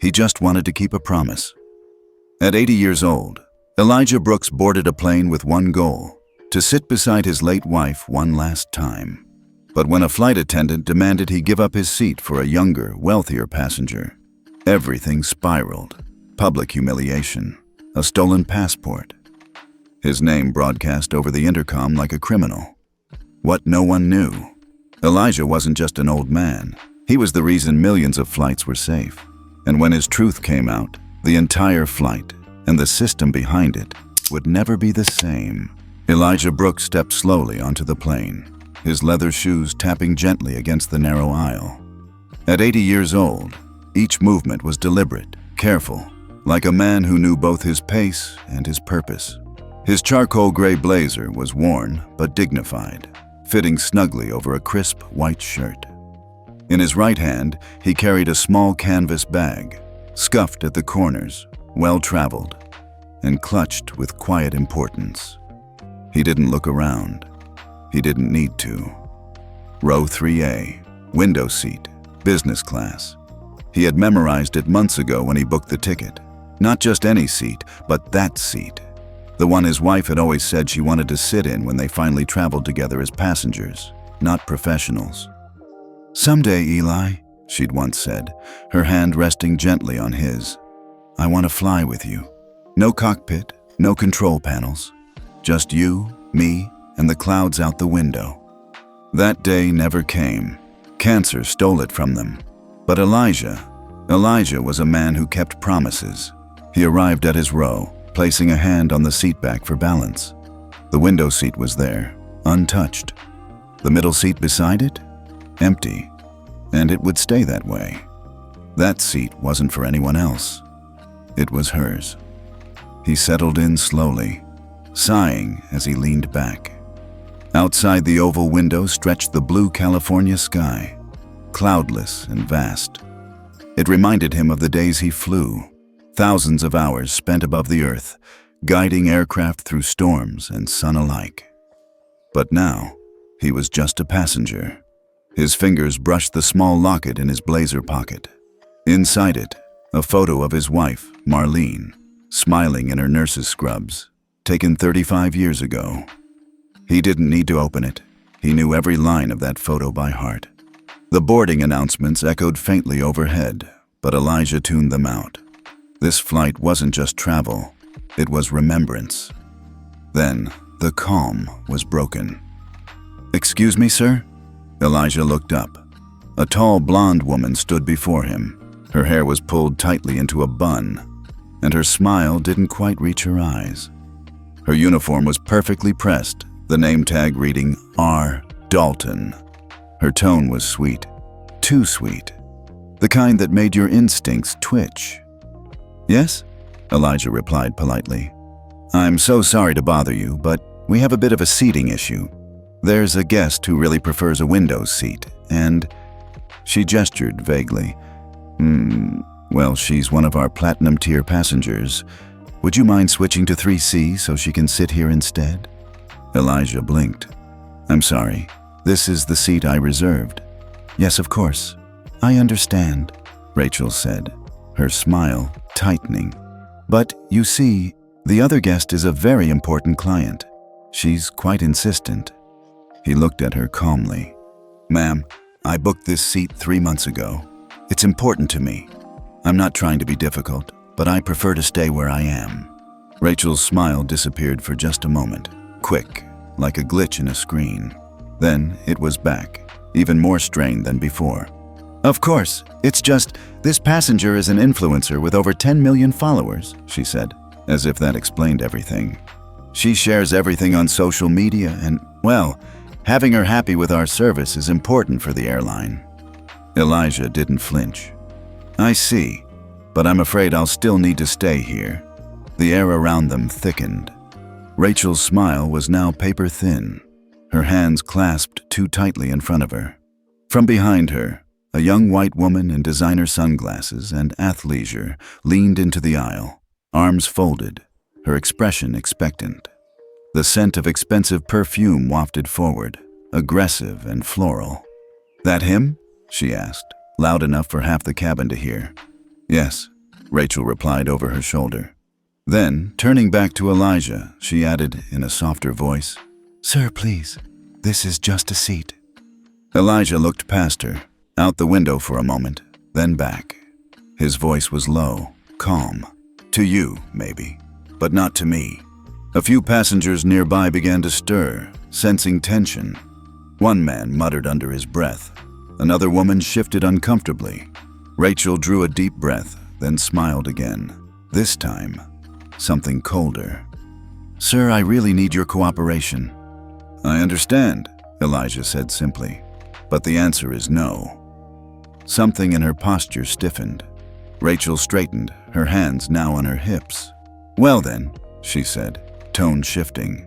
He just wanted to keep a promise. At 80 years old, Elijah Brooks boarded a plane with one goal: to sit beside his late wife one last time. But when a flight attendant demanded he give up his seat for a younger, wealthier passenger, everything spiraled. Public humiliation, a stolen passport. His name broadcast over the intercom like a criminal. What no one knew: Elijah wasn't just an old man. He was the reason millions of flights were safe. And when his truth came out, the entire flight and the system behind it would never be the same. Elijah Brooks stepped slowly onto the plane, his leather shoes tapping gently against the narrow aisle. At 80 years old, each movement was deliberate, careful, like a man who knew both his pace and his purpose. His charcoal gray blazer was worn but dignified, fitting snugly over a crisp white shirt. In his right hand, he carried a small canvas bag, scuffed at the corners, well-traveled, and clutched with quiet importance. He didn't look around. He didn't need to. Row 3A, window seat, business class. He had memorized it months ago when he booked the ticket. Not just any seat, but that seat. The one his wife had always said she wanted to sit in when they finally traveled together as passengers, not professionals. "Someday, Eli," she'd once said, her hand resting gently on his, "I want to fly with you. No cockpit, no control panels. Just you, me, and the clouds out the window." That day never came. Cancer stole it from them. But Elijah was a man who kept promises. He arrived at his row, placing a hand on the seatback for balance. The window seat was there, untouched. The middle seat beside it? Empty. And it would stay that way. That seat wasn't for anyone else. It was hers. He settled in slowly, sighing as he leaned back. Outside the oval window stretched the blue California sky, cloudless and vast. It reminded him of the days he flew, thousands of hours spent above the earth, guiding aircraft through storms and sun alike. But now, he was just a passenger. His fingers brushed the small locket in his blazer pocket. Inside it, a photo of his wife, Marlene, smiling in her nurse's scrubs, taken 35 years ago. He didn't need to open it. He knew every line of that photo by heart. The boarding announcements echoed faintly overhead, but Elijah tuned them out. This flight wasn't just travel, it was remembrance. Then, the calm was broken. "Excuse me, sir?" Elijah looked up. A tall blonde woman stood before him. Her hair was pulled tightly into a bun, and her smile didn't quite reach her eyes. Her uniform was perfectly pressed, the name tag reading R. Dalton. Her tone was sweet, too sweet, the kind that made your instincts twitch. "Yes?" Elijah replied politely. "I'm so sorry to bother you, but we have a bit of a seating issue. There's a guest who really prefers a window seat, and..." She gestured vaguely. Well, she's one of our platinum-tier passengers. Would you mind switching to 3C so she can sit here instead?" Elijah blinked. "I'm sorry. This is the seat I reserved." "Yes, of course. I understand," Rachel said, her smile tightening. "But, you see, the other guest is a very important client. She's quite insistent." He looked at her calmly. "Ma'am, I booked this seat 3 months ago. It's important to me. I'm not trying to be difficult, but I prefer to stay where I am." Rachel's smile disappeared for just a moment, quick, like a glitch in a screen. Then it was back, even more strained than before. "Of course, it's just, this passenger is an influencer with over 10 million followers," she said, as if that explained everything. "She shares everything on social media and, well, having her happy with our service is important for the airline." Elijah didn't flinch. "I see, but I'm afraid I'll still need to stay here." The air around them thickened. Rachel's smile was now paper-thin, her hands clasped too tightly in front of her. From behind her, a young white woman in designer sunglasses and athleisure leaned into the aisle, arms folded, her expression expectant. The scent of expensive perfume wafted forward, aggressive and floral. "That him?" she asked, loud enough for half the cabin to hear. "Yes, Rachel replied over her shoulder. Then, turning back to Elijah, she added in a softer voice, "Sir, please, this is just a seat." Elijah looked past her, out the window for a moment, then back. His voice was low, calm. "To you, maybe, but not to me." A few passengers nearby began to stir, sensing tension. One man muttered under his breath. Another woman shifted uncomfortably. Rachel drew a deep breath, then smiled again. This time, something colder. "Sir, I really need your cooperation." "I understand," Elijah said simply, "but the answer is no." Something in her posture stiffened. Rachel straightened, her hands now on her hips. "Well then," she said, tone shifting,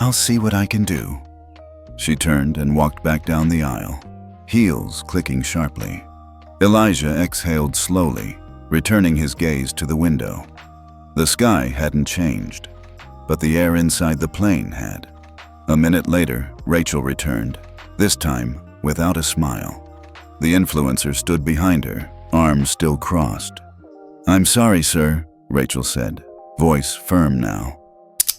"I'll see what I can do." She turned and walked back down the aisle, heels clicking sharply. Elijah exhaled slowly, returning his gaze to the window. The sky hadn't changed, but the air inside the plane had. A minute later, Rachel returned, this time without a smile. The influencer stood behind her, arms still crossed. "I'm sorry, sir," Rachel said, voice firm now,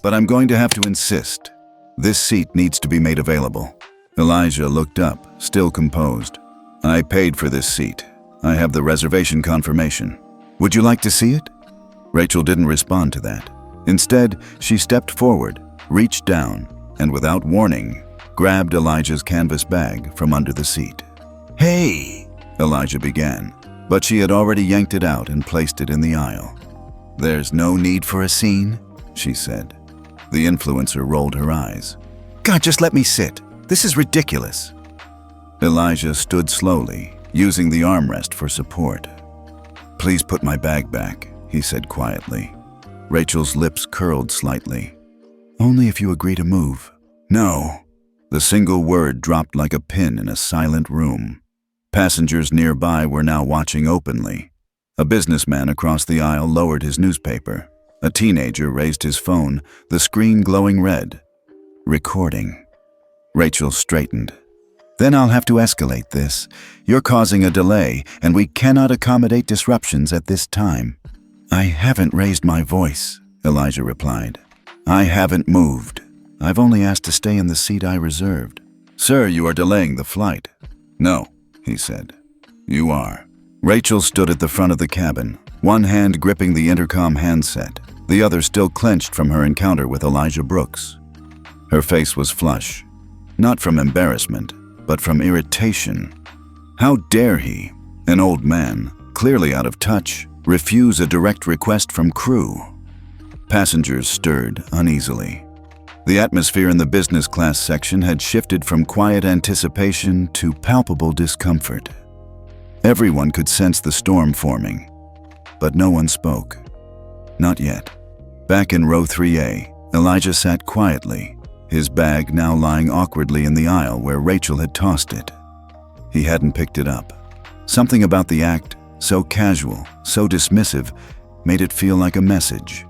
"but I'm going to have to insist. This seat needs to be made available." Elijah looked up, still composed. "I paid for this seat. I have the reservation confirmation. Would you like to see it?" Rachel didn't respond to that. Instead, she stepped forward, reached down, and without warning, grabbed Elijah's canvas bag from under the seat. "Hey!" Elijah began, but she had already yanked it out and placed it in the aisle. "There's no need for a scene," she said. The influencer rolled her eyes. "God, just let me sit. This is ridiculous." Elijah stood slowly, using the armrest for support. "Please put my bag back," he said quietly. Rachel's lips curled slightly. "Only if you agree to move." "No." The single word dropped like a pin in a silent room. Passengers nearby were now watching openly. A businessman across the aisle lowered his newspaper. A teenager raised his phone, the screen glowing red. Recording. Rachel straightened. "Then I'll have to escalate this. You're causing a delay, and we cannot accommodate disruptions at this time." "I haven't raised my voice," Elijah replied. "I haven't moved. I've only asked to stay in the seat I reserved." "Sir, you are delaying the flight." "No," he said. "You are." Rachel stood at the front of the cabin, one hand gripping the intercom handset, the other still clenched from her encounter with Elijah Brooks. Her face was flush, not from embarrassment, but from irritation. How dare he, an old man, clearly out of touch, refuse a direct request from crew? Passengers stirred uneasily. The atmosphere in the business class section had shifted from quiet anticipation to palpable discomfort. Everyone could sense the storm forming, but no one spoke. Not yet. Back in row 3A, Elijah sat quietly, his bag now lying awkwardly in the aisle where Rachel had tossed it. He hadn't picked it up. Something about the act, so casual, so dismissive, made it feel like a message.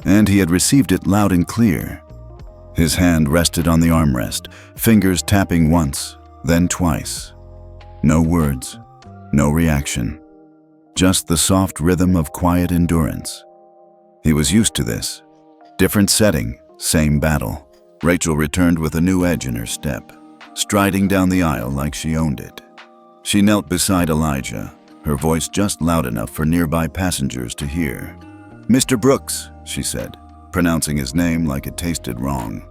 And he had received it loud and clear. His hand rested on the armrest, fingers tapping once, then twice. No words, no reaction. Just the soft rhythm of quiet endurance. He was used to this. Different setting, same battle. Rachel returned with a new edge in her step, striding down the aisle like she owned it. She knelt beside Elijah, her voice just loud enough for nearby passengers to hear. "Mr. Brooks," she said, pronouncing his name like it tasted wrong.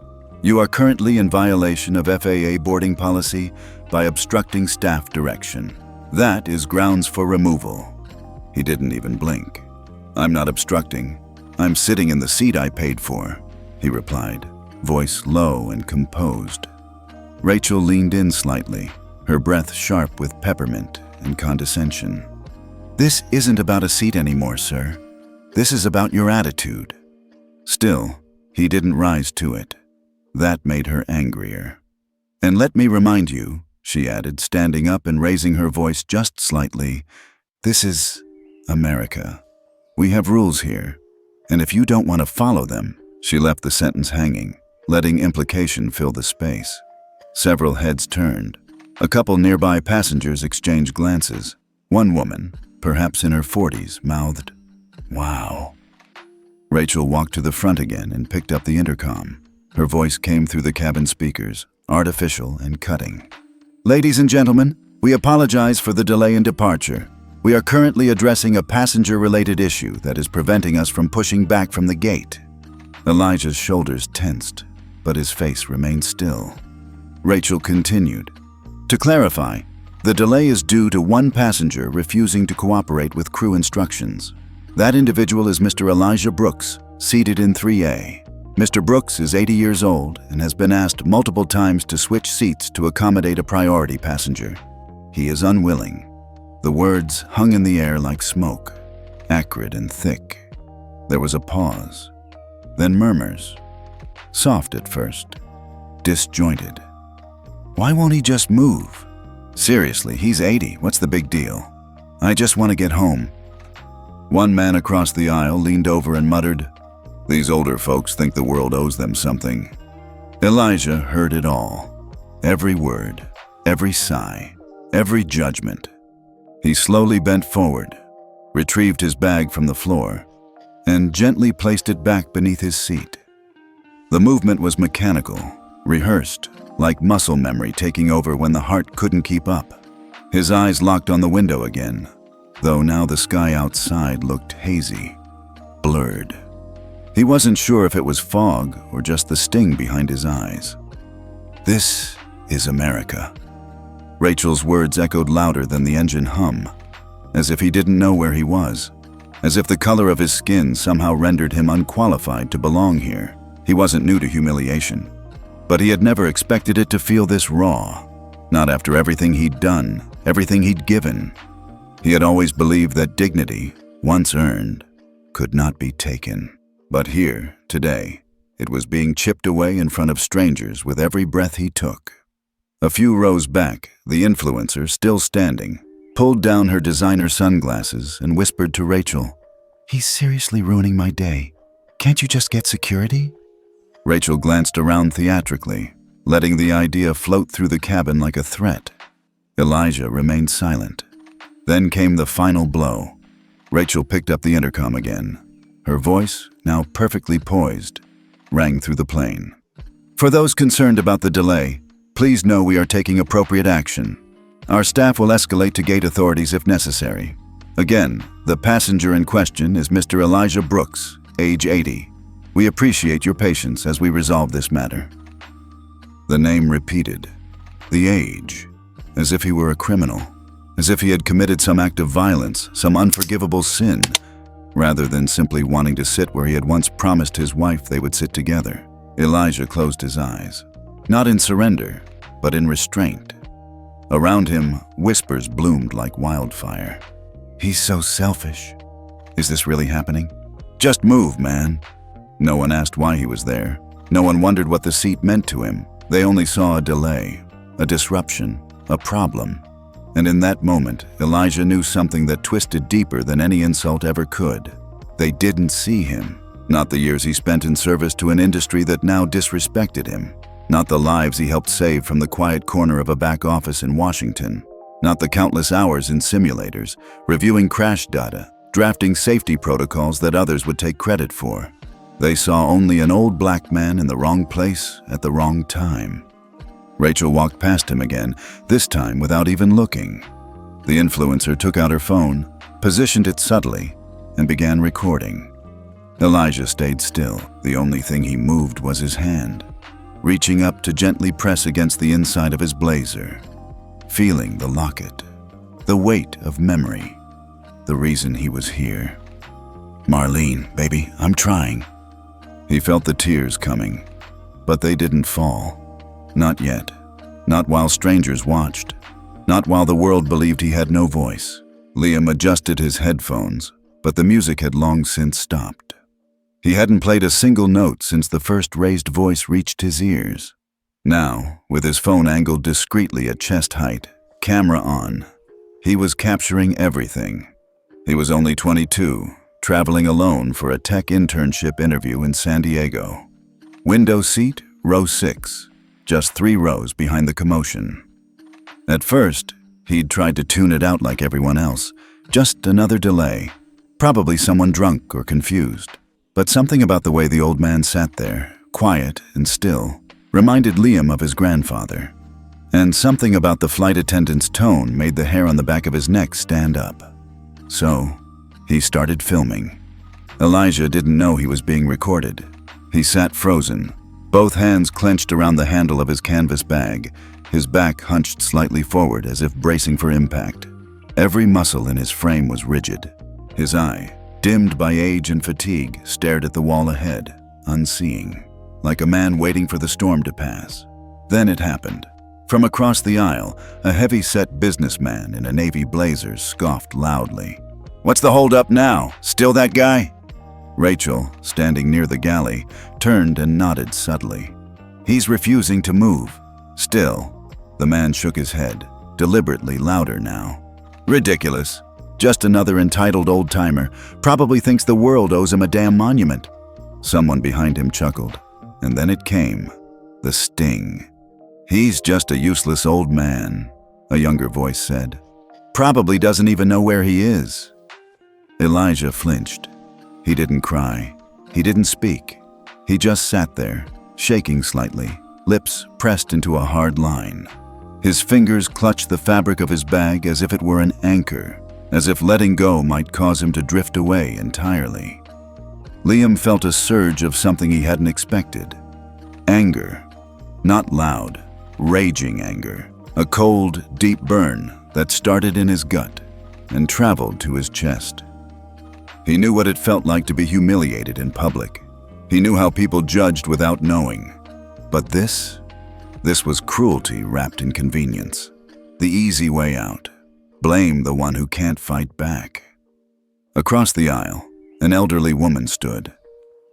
"You are currently in violation of FAA boarding policy by obstructing staff direction. That is grounds for removal." He didn't even blink. "I'm not obstructing. I'm sitting in the seat I paid for," he replied, voice low and composed. Rachel leaned in slightly, her breath sharp with peppermint and condescension. "This isn't about a seat anymore, sir. This is about your attitude." Still, he didn't rise to it. That made her angrier. "And let me remind you," she added, standing up and raising her voice just slightly, "this is America. We have rules here, and if you don't want to follow them," she left the sentence hanging, letting implication fill the space. Several heads turned. A couple nearby passengers exchanged glances. One woman, perhaps in her 40s, mouthed, Wow. Rachel walked to the front again and picked up the intercom. Her voice came through the cabin speakers, artificial and cutting. Ladies and gentlemen, we apologize for the delay in departure. We are currently addressing a passenger-related issue that is preventing us from pushing back from the gate. Elijah's shoulders tensed, but his face remained still. Rachel continued. To clarify, the delay is due to one passenger refusing to cooperate with crew instructions. That individual is Mr. Elijah Brooks, seated in 3A. Mr. Brooks is 80 years old and has been asked multiple times to switch seats to accommodate a priority passenger. He is unwilling. The words hung in the air like smoke, acrid and thick. There was a pause, then murmurs. Soft at first, disjointed. Why won't he just move? Seriously, he's 80, what's the big deal? I just want to get home. One man across the aisle leaned over and muttered, "These older folks think the world owes them something." Elijah heard it all. Every word, every sigh, every judgment. He slowly bent forward, retrieved his bag from the floor, and gently placed it back beneath his seat. The movement was mechanical, rehearsed, like muscle memory taking over when the heart couldn't keep up. His eyes locked on the window again, though now the sky outside looked hazy, blurred. He wasn't sure if it was fog or just the sting behind his eyes. This is America. Rachel's words echoed louder than the engine hum, as if he didn't know where he was, as if the color of his skin somehow rendered him unqualified to belong here. He wasn't new to humiliation, but he had never expected it to feel this raw, not after everything he'd done, everything he'd given. He had always believed that dignity, once earned, could not be taken. But here, today, it was being chipped away in front of strangers with every breath he took. A few rows back, the influencer, still standing, pulled down her designer sunglasses and whispered to Rachel, "He's seriously ruining my day. Can't you just get security?" Rachel glanced around theatrically, letting the idea float through the cabin like a threat. Elijah remained silent. Then came the final blow. Rachel picked up the intercom again. Her voice, now perfectly poised, rang through the plane. "For those concerned about the delay, please know we are taking appropriate action. Our staff will escalate to gate authorities if necessary. Again, the passenger in question is Mr. Elijah Brooks, age 80. We appreciate your patience as we resolve this matter." The name repeated. The age, as if he were a criminal, as if he had committed some act of violence, some unforgivable sin, rather than simply wanting to sit where he had once promised his wife they would sit together. Elijah closed his eyes, not in surrender, but in restraint. Around him, whispers bloomed like wildfire. "He's so selfish. Is this really happening? Just move, man." No one asked why he was there. No one wondered what the seat meant to him. They only saw a delay, a disruption, a problem. And in that moment, Elijah knew something that twisted deeper than any insult ever could. They didn't see him. Not the years he spent in service to an industry that now disrespected him. Not the lives he helped save from the quiet corner of a back office in Washington. Not the countless hours in simulators, reviewing crash data, drafting safety protocols that others would take credit for. They saw only an old black man in the wrong place at the wrong time. Rachel walked past him again, this time without even looking. The influencer took out her phone, positioned it subtly, and began recording. Elijah stayed still. The only thing he moved was his hand, reaching up to gently press against the inside of his blazer, feeling the locket, the weight of memory, the reason he was here. "Marlene, baby, I'm trying." He felt the tears coming, but they didn't fall. Not yet. Not while strangers watched. Not while the world believed he had no voice. Liam adjusted his headphones, but the music had long since stopped. He hadn't played a single note since the first raised voice reached his ears. Now, with his phone angled discreetly at chest height, camera on, he was capturing everything. He was only 22, traveling alone for a tech internship interview in San Diego. Window seat, row 6, just 3 rows behind the commotion. At first, he'd tried to tune it out like everyone else, just another delay. Probably someone drunk or confused. But something about the way the old man sat there, quiet and still, reminded Liam of his grandfather. And something about the flight attendant's tone made the hair on the back of his neck stand up. So, he started filming. Elijah didn't know he was being recorded. He sat frozen, both hands clenched around the handle of his canvas bag, his back hunched slightly forward as if bracing for impact. Every muscle in his frame was rigid. His eye, dimmed by age and fatigue, stared at the wall ahead, unseeing, like a man waiting for the storm to pass. Then it happened. From across the aisle, a heavy-set businessman in a navy blazer scoffed loudly. "What's the hold-up now? Still that guy?" Rachel, standing near the galley, turned and nodded subtly. "He's refusing to move." "Still." The man shook his head, deliberately louder now. "Ridiculous. Just another entitled old-timer. Probably thinks the world owes him a damn monument." Someone behind him chuckled, and then it came. The sting. "He's just a useless old man," a younger voice said. "Probably doesn't even know where he is." Elijah flinched. He didn't cry. He didn't speak. He just sat there, shaking slightly, lips pressed into a hard line. His fingers clutched the fabric of his bag as if it were an anchor, as if letting go might cause him to drift away entirely. Liam felt a surge of something he hadn't expected. Anger. Not loud, raging anger. A cold, deep burn that started in his gut and traveled to his chest. He knew what it felt like to be humiliated in public. He knew how people judged without knowing. But this was cruelty wrapped in convenience. The easy way out. Blame the one who can't fight back. Across the aisle, an elderly woman stood.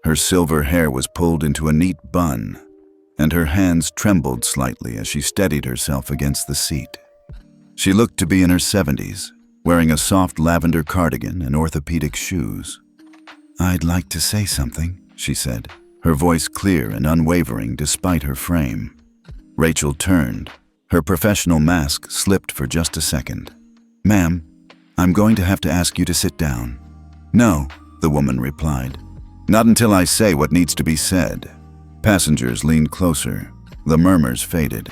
Her silver hair was pulled into a neat bun, and her hands trembled slightly as she steadied herself against the seat. She looked to be in her 70s, wearing a soft lavender cardigan and orthopedic shoes. "I'd like to say something," she said, her voice clear and unwavering despite her frame. Rachel turned. Her professional mask slipped for just a second. "Ma'am, I'm going to have to ask you to sit down." "No," the woman replied. "Not until I say what needs to be said." Passengers leaned closer. The murmurs faded.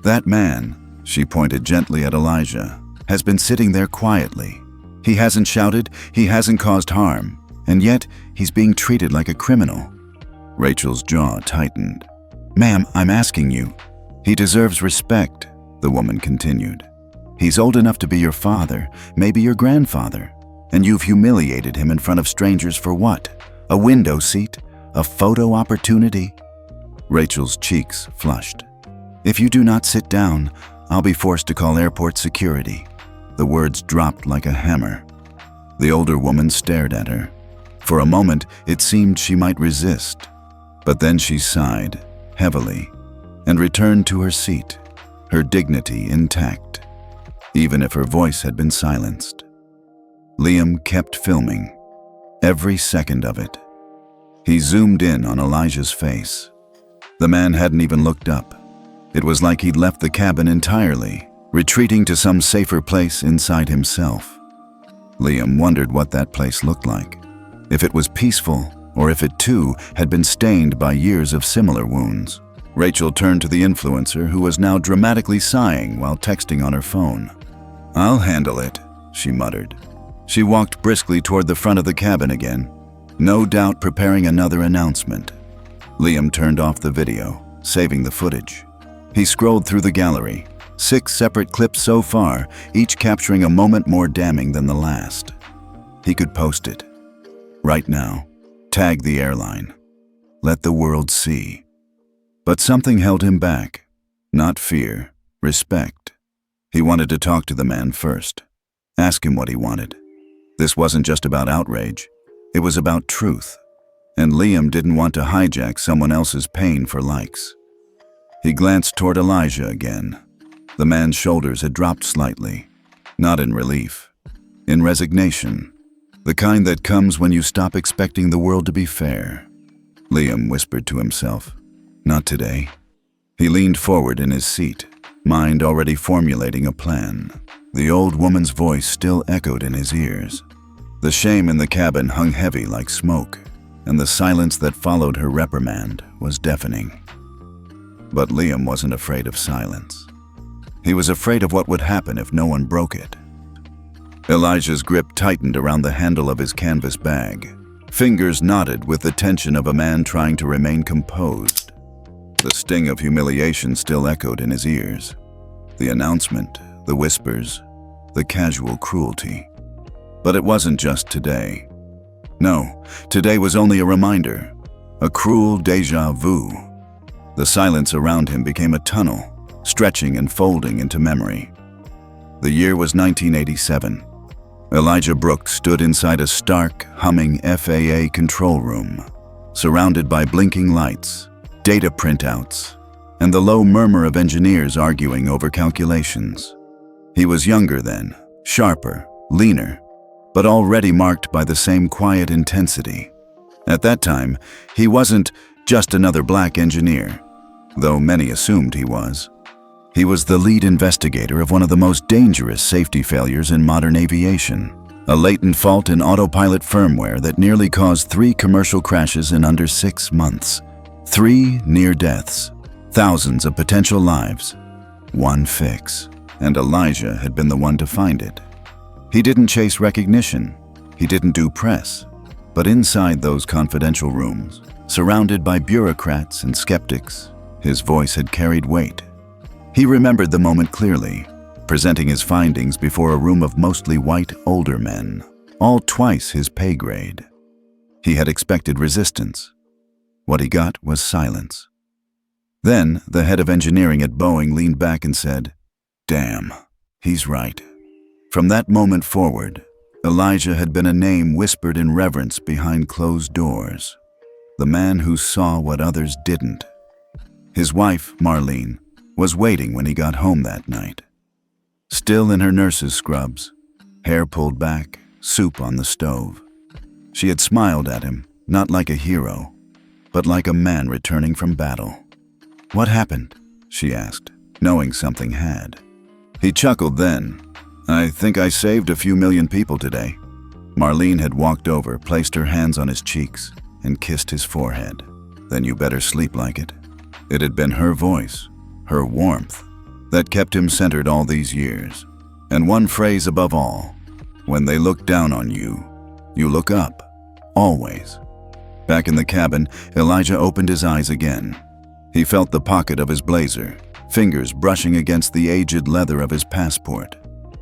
"That man," she pointed gently at Elijah, "has been sitting there quietly. He hasn't shouted, he hasn't caused harm, and yet he's being treated like a criminal." Rachel's jaw tightened. "Ma'am, I'm asking you." "He deserves respect," the woman continued. "He's old enough to be your father, maybe your grandfather, and you've humiliated him in front of strangers for what? A window seat? A photo opportunity?" Rachel's cheeks flushed. "If you do not sit down, I'll be forced to call airport security." The words dropped like a hammer. The older woman stared at her. For a moment, it seemed she might resist. But then she sighed, heavily, and returned to her seat, her dignity intact, even if her voice had been silenced. Liam kept filming, every second of it. He zoomed in on Elijah's face. The man hadn't even looked up. It was like he'd left the cabin entirely, retreating to some safer place inside himself. Liam wondered what that place looked like, if it was peaceful, or if it too had been stained by years of similar wounds. Rachel turned to the influencer, who was now dramatically sighing while texting on her phone. "I'll handle it," she muttered. She walked briskly toward the front of the cabin again, no doubt preparing another announcement. Liam turned off the video, saving the footage. He scrolled through the gallery, 6 separate clips so far, each capturing a moment more damning than the last. He could post it. Right now. Tag the airline. Let the world see. But something held him back. Not fear, respect. He wanted to talk to the man first. Ask him what he wanted. This wasn't just about outrage. It was about truth. And Liam didn't want to hijack someone else's pain for likes. He glanced toward Elijah again. The man's shoulders had dropped slightly. Not in relief. In resignation. The kind that comes when you stop expecting the world to be fair. Liam whispered to himself. Not today. He leaned forward in his seat, mind already formulating a plan. The old woman's voice still echoed in his ears. The shame in the cabin hung heavy like smoke, and the silence that followed her reprimand was deafening. But Liam wasn't afraid of silence. He was afraid of what would happen if no one broke it. Elijah's grip tightened around the handle of his canvas bag. Fingers knotted with the tension of a man trying to remain composed. The sting of humiliation still echoed in his ears. The announcement, the whispers, the casual cruelty. But it wasn't just today. No, today was only a reminder, a cruel déjà vu. The silence around him became a tunnel, stretching and folding into memory. The year was 1987. Elijah Brooks stood inside a stark, humming FAA control room, surrounded by blinking lights, data printouts, and the low murmur of engineers arguing over calculations. He was younger then, sharper, leaner, but already marked by the same quiet intensity. At that time, he wasn't just another black engineer, though many assumed he was. He was the lead investigator of one of the most dangerous safety failures in modern aviation, a latent fault in autopilot firmware that nearly caused 3 commercial crashes in under 6 months, 3 near deaths, thousands of potential lives, 1 fix, and Elijah had been the one to find it. He didn't chase recognition, he didn't do press, but inside those confidential rooms, surrounded by bureaucrats and skeptics, his voice had carried weight. He remembered the moment clearly, presenting his findings before a room of mostly white older men, all twice his pay grade. He had expected resistance. What he got was silence. Then, the head of engineering at Boeing leaned back and said, "Damn, he's right." From that moment forward, Elijah had been a name whispered in reverence behind closed doors. The man who saw what others didn't. His wife, Marlene, was waiting when he got home that night. Still in her nurse's scrubs, hair pulled back, soup on the stove. She had smiled at him, not like a hero, but like a man returning from battle. "What happened?" she asked, knowing something had. He chuckled then. "I think I saved a few million people today." Marlene had walked over, placed her hands on his cheeks, and kissed his forehead. "Then you better sleep like it." It had been her voice, her warmth, that kept him centered all these years. And one phrase above all, when they look down on you, you look up, always. Back in the cabin, Elijah opened his eyes again. He felt the pocket of his blazer, fingers brushing against the aged leather of his passport,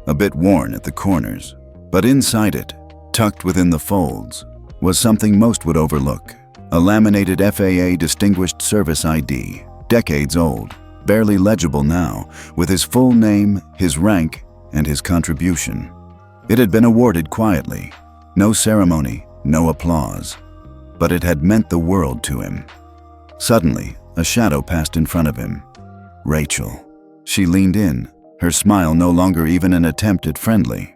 a bit worn at the corners. But inside it, tucked within the folds, was something most would overlook, a laminated FAA Distinguished Service ID, decades old, barely legible now, with his full name, his rank, and his contribution. It had been awarded quietly, no ceremony, no applause, but it had meant the world to him. Suddenly, a shadow passed in front of him. Rachel. She leaned in, her smile no longer even an attempt at friendly.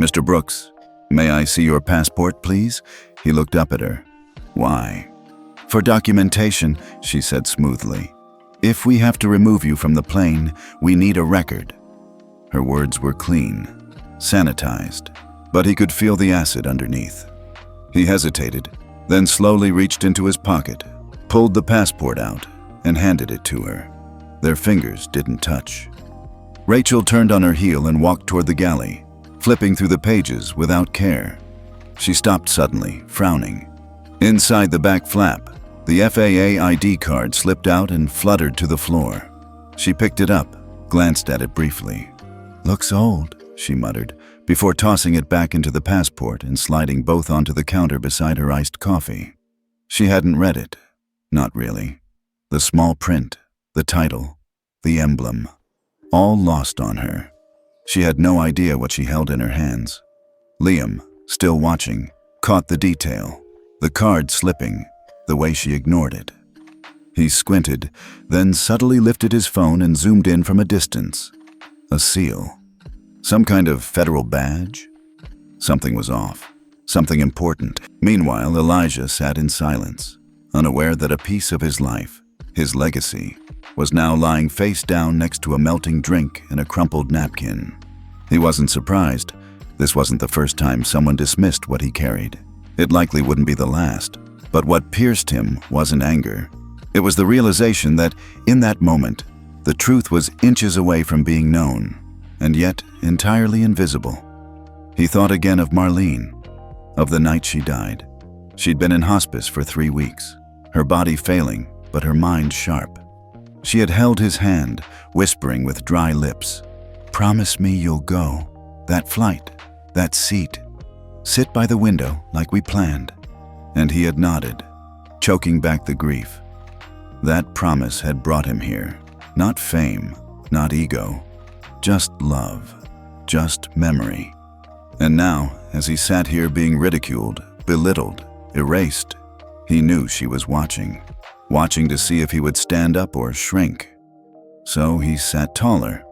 "Mr. Brooks, may I see your passport, please?" He looked up at her. "Why?" "For documentation," she said smoothly. "If we have to remove you from the plane, we need a record." Her words were clean, sanitized, but he could feel the acid underneath. He hesitated, then slowly reached into his pocket, pulled the passport out, and handed it to her. Their fingers didn't touch. Rachel turned on her heel and walked toward the galley, flipping through the pages without care. She stopped suddenly, frowning. Inside the back flap, the FAA ID card slipped out and fluttered to the floor. She picked it up, glanced at it briefly. "Looks old," she muttered, before tossing it back into the passport and sliding both onto the counter beside her iced coffee. She hadn't read it. Not really. The small print, the title, the emblem, all lost on her. She had no idea what she held in her hands. Liam, still watching, caught the detail, the card slipping, the way she ignored it. He squinted, then subtly lifted his phone and zoomed in from a distance. A seal. Some kind of federal badge? Something was off. Something important. Meanwhile, Elijah sat in silence, unaware that a piece of his life, his legacy, was now lying face down next to a melting drink and a crumpled napkin. He wasn't surprised. This wasn't the first time someone dismissed what he carried. It likely wouldn't be the last. But what pierced him wasn't anger. It was the realization that, in that moment, the truth was inches away from being known, and yet entirely invisible. He thought again of Marlene, of the night she died. She'd been in hospice for 3 weeks, her body failing, but her mind sharp. She had held his hand, whispering with dry lips, "Promise me you'll go. That flight, that seat. Sit by the window like we planned." And he had nodded, choking back the grief. That promise had brought him here. Not fame, not ego, just love, just memory. And now, as he sat here being ridiculed, belittled, erased, he knew she was watching to see if he would stand up or shrink. So he sat taller,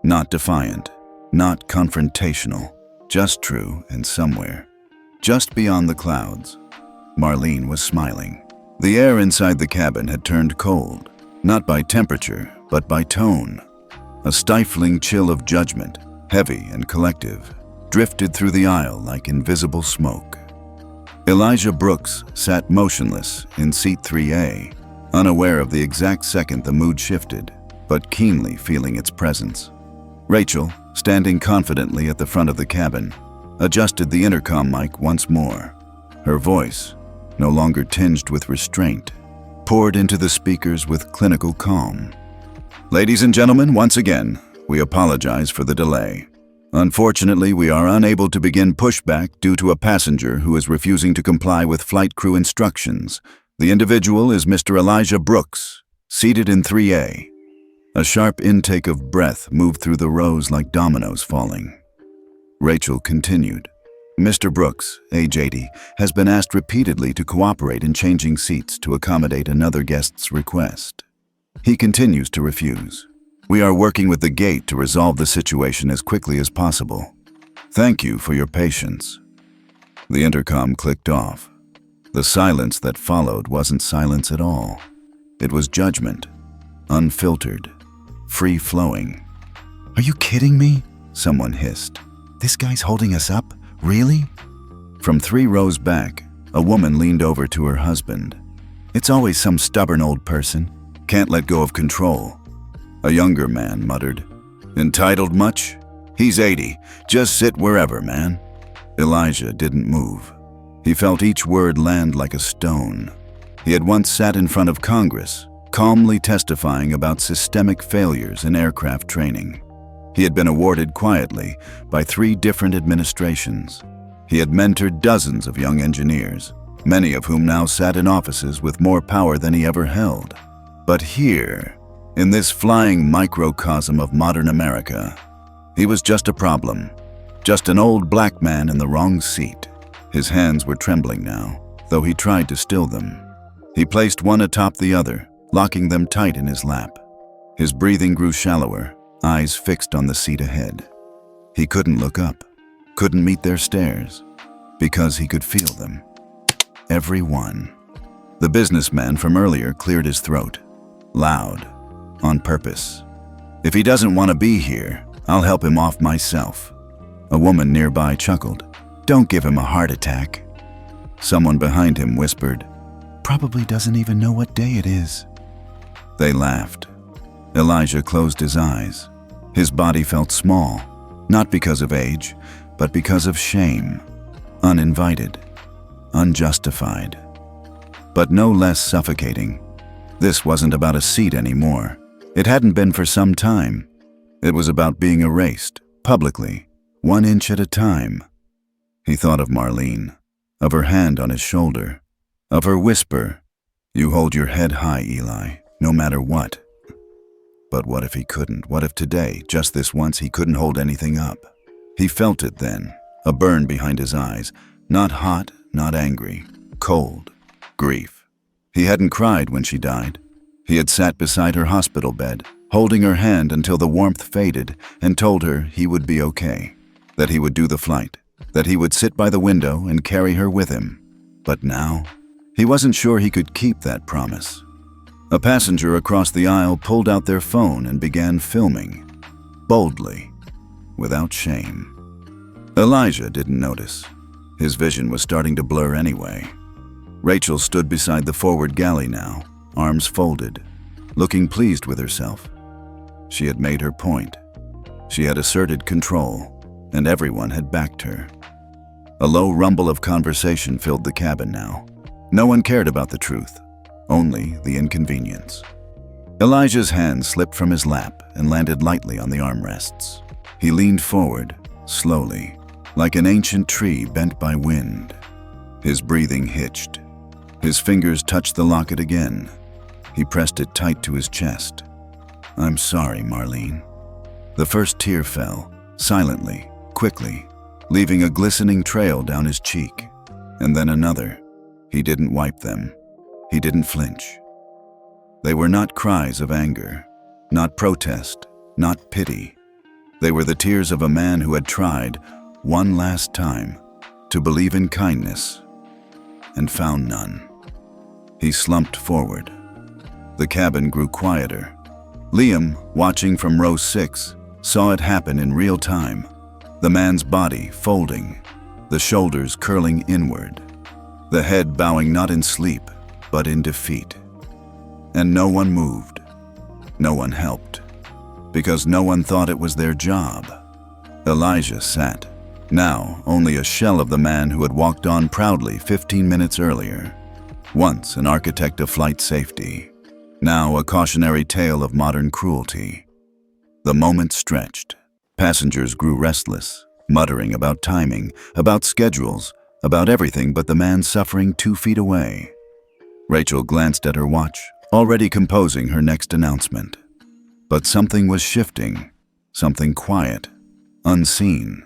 not defiant, not confrontational, just true and somewhere, just beyond the clouds. Marlene was smiling. The air inside the cabin had turned cold, not by temperature, but by tone. A stifling chill of judgment, heavy and collective, drifted through the aisle like invisible smoke. Elijah Brooks sat motionless in seat 3A, unaware of the exact second the mood shifted, but keenly feeling its presence. Rachel, standing confidently at the front of the cabin, adjusted the intercom mic once more. Her voice, no longer tinged with restraint, poured into the speakers with clinical calm. "Ladies and gentlemen, once again, we apologize for the delay. Unfortunately, we are unable to begin pushback due to a passenger who is refusing to comply with flight crew instructions. The individual is Mr. Elijah Brooks, seated in 3A. A sharp intake of breath moved through the rows like dominoes falling. Rachel continued. Mr. Brooks, age 80, has been asked repeatedly to cooperate in changing seats to accommodate another guest's request. He continues to refuse. We are working with the gate to resolve the situation as quickly as possible. Thank you for your patience." The intercom clicked off. The silence that followed wasn't silence at all. It was judgment, unfiltered, free-flowing. "Are you kidding me?" someone hissed. "This guy's holding us up? Really?" From 3 rows back, a woman leaned over to her husband. "It's always some stubborn old person. Can't let go of control." A younger man muttered, "Entitled much? He's 80. Just sit wherever, man." Elijah didn't move. He felt each word land like a stone. He had once sat in front of Congress, calmly testifying about systemic failures in aircraft training. He had been awarded quietly by 3 different administrations. He had mentored dozens of young engineers, many of whom now sat in offices with more power than he ever held. But here, in this flying microcosm of modern America, he was just a problem, just an old black man in the wrong seat. His hands were trembling now, though he tried to still them. He placed one atop the other, locking them tight in his lap. His breathing grew shallower, eyes fixed on the seat ahead. He couldn't look up, couldn't meet their stares, because he could feel them. Every one. The businessman from earlier cleared his throat, loud, on purpose. "If he doesn't want to be here, I'll help him off myself." A woman nearby chuckled. "Don't give him a heart attack." Someone behind him whispered, "Probably doesn't even know what day it is." They laughed. Elijah closed his eyes. His body felt small, not because of age, but because of shame. Uninvited, unjustified, but no less suffocating. This wasn't about a seat anymore. It hadn't been for some time. It was about being erased, publicly, 1 inch at a time. He thought of Marlene, of her hand on his shoulder, of her whisper, "You hold your head high, Eli, no matter what." But what if he couldn't? What if today, just this once, he couldn't hold anything up? He felt it then, a burn behind his eyes, not hot, not angry, cold, grief. He hadn't cried when she died. He had sat beside her hospital bed, holding her hand until the warmth faded, and told her he would be okay, that he would do the flight, that he would sit by the window and carry her with him. But now, he wasn't sure he could keep that promise. A passenger across the aisle pulled out their phone and began filming, boldly, without shame. Elijah didn't notice. His vision was starting to blur anyway. Rachel stood beside the forward galley now, arms folded, looking pleased with herself. She had made her point. She had asserted control, and everyone had backed her. A low rumble of conversation filled the cabin now. No one cared about the truth, only the inconvenience. Elijah's hand slipped from his lap and landed lightly on the armrests. He leaned forward, slowly, like an ancient tree bent by wind. His breathing hitched. His fingers touched the locket again. He pressed it tight to his chest. "I'm sorry, Marlene." The first tear fell, silently, quickly, leaving a glistening trail down his cheek. And then another. He didn't wipe them. He didn't flinch. They were not cries of anger, not protest, not pity. They were the tears of a man who had tried, one last time, to believe in kindness, and found none. He slumped forward. The cabin grew quieter. Liam, watching from row 6, saw it happen in real time. The man's body folding, the shoulders curling inward, the head bowing not in sleep, but in defeat. And no one moved. No one helped. Because no one thought it was their job. Elijah sat, now only a shell of the man who had walked on proudly 15 minutes earlier. Once an architect of flight safety, now a cautionary tale of modern cruelty. The moment stretched. Passengers grew restless, muttering about timing, about schedules, about everything but the man suffering 2 feet away. Rachel glanced at her watch, already composing her next announcement. But something was shifting, something quiet, unseen.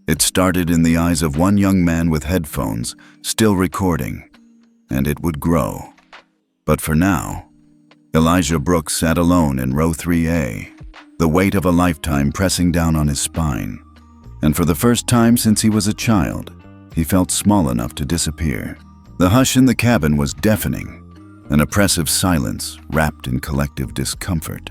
It started in the eyes of one young man with headphones, still recording, and it would grow. But for now, Elijah Brooks sat alone in row 3A, the weight of a lifetime pressing down on his spine. And for the first time since he was a child, he felt small enough to disappear. The hush in the cabin was deafening, an oppressive silence wrapped in collective discomfort.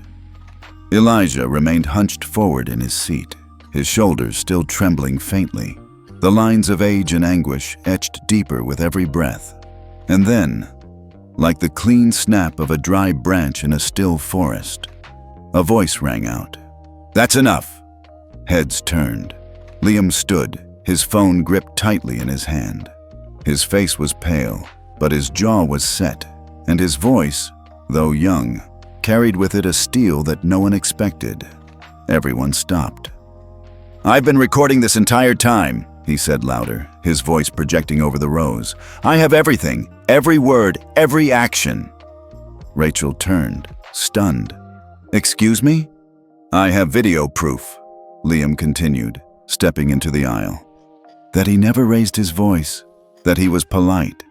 Elijah remained hunched forward in his seat, his shoulders still trembling faintly, the lines of age and anguish etched deeper with every breath. And then, like the clean snap of a dry branch in a still forest, a voice rang out. "That's enough!" Heads turned. Liam stood, his phone gripped tightly in his hand. His face was pale, but his jaw was set, and his voice, though young, carried with it a steel that no one expected. Everyone stopped. "I've been recording this entire time," he said louder, his voice projecting over the rows. "I have everything, every word, every action." Rachel turned, stunned. "Excuse me?" "I have video proof," Liam continued, stepping into the aisle. "That he never raised his voice, that he was polite,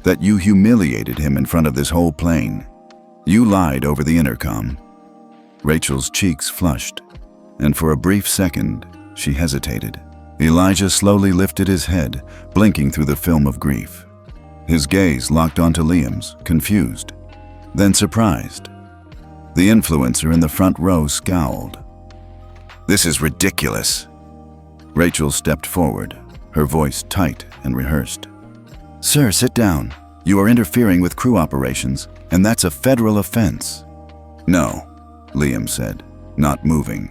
that you humiliated him in front of this whole plane. You lied over the intercom." Rachel's cheeks flushed, and for a brief second, she hesitated. Elijah slowly lifted his head, blinking through the film of grief. His gaze locked onto Liam's, confused, then surprised. The influencer in the front row scowled. "This is ridiculous." Rachel stepped forward, her voice tight and rehearsed. "Sir, sit down. You are interfering with crew operations, and that's a federal offense." "No," Liam said, not moving.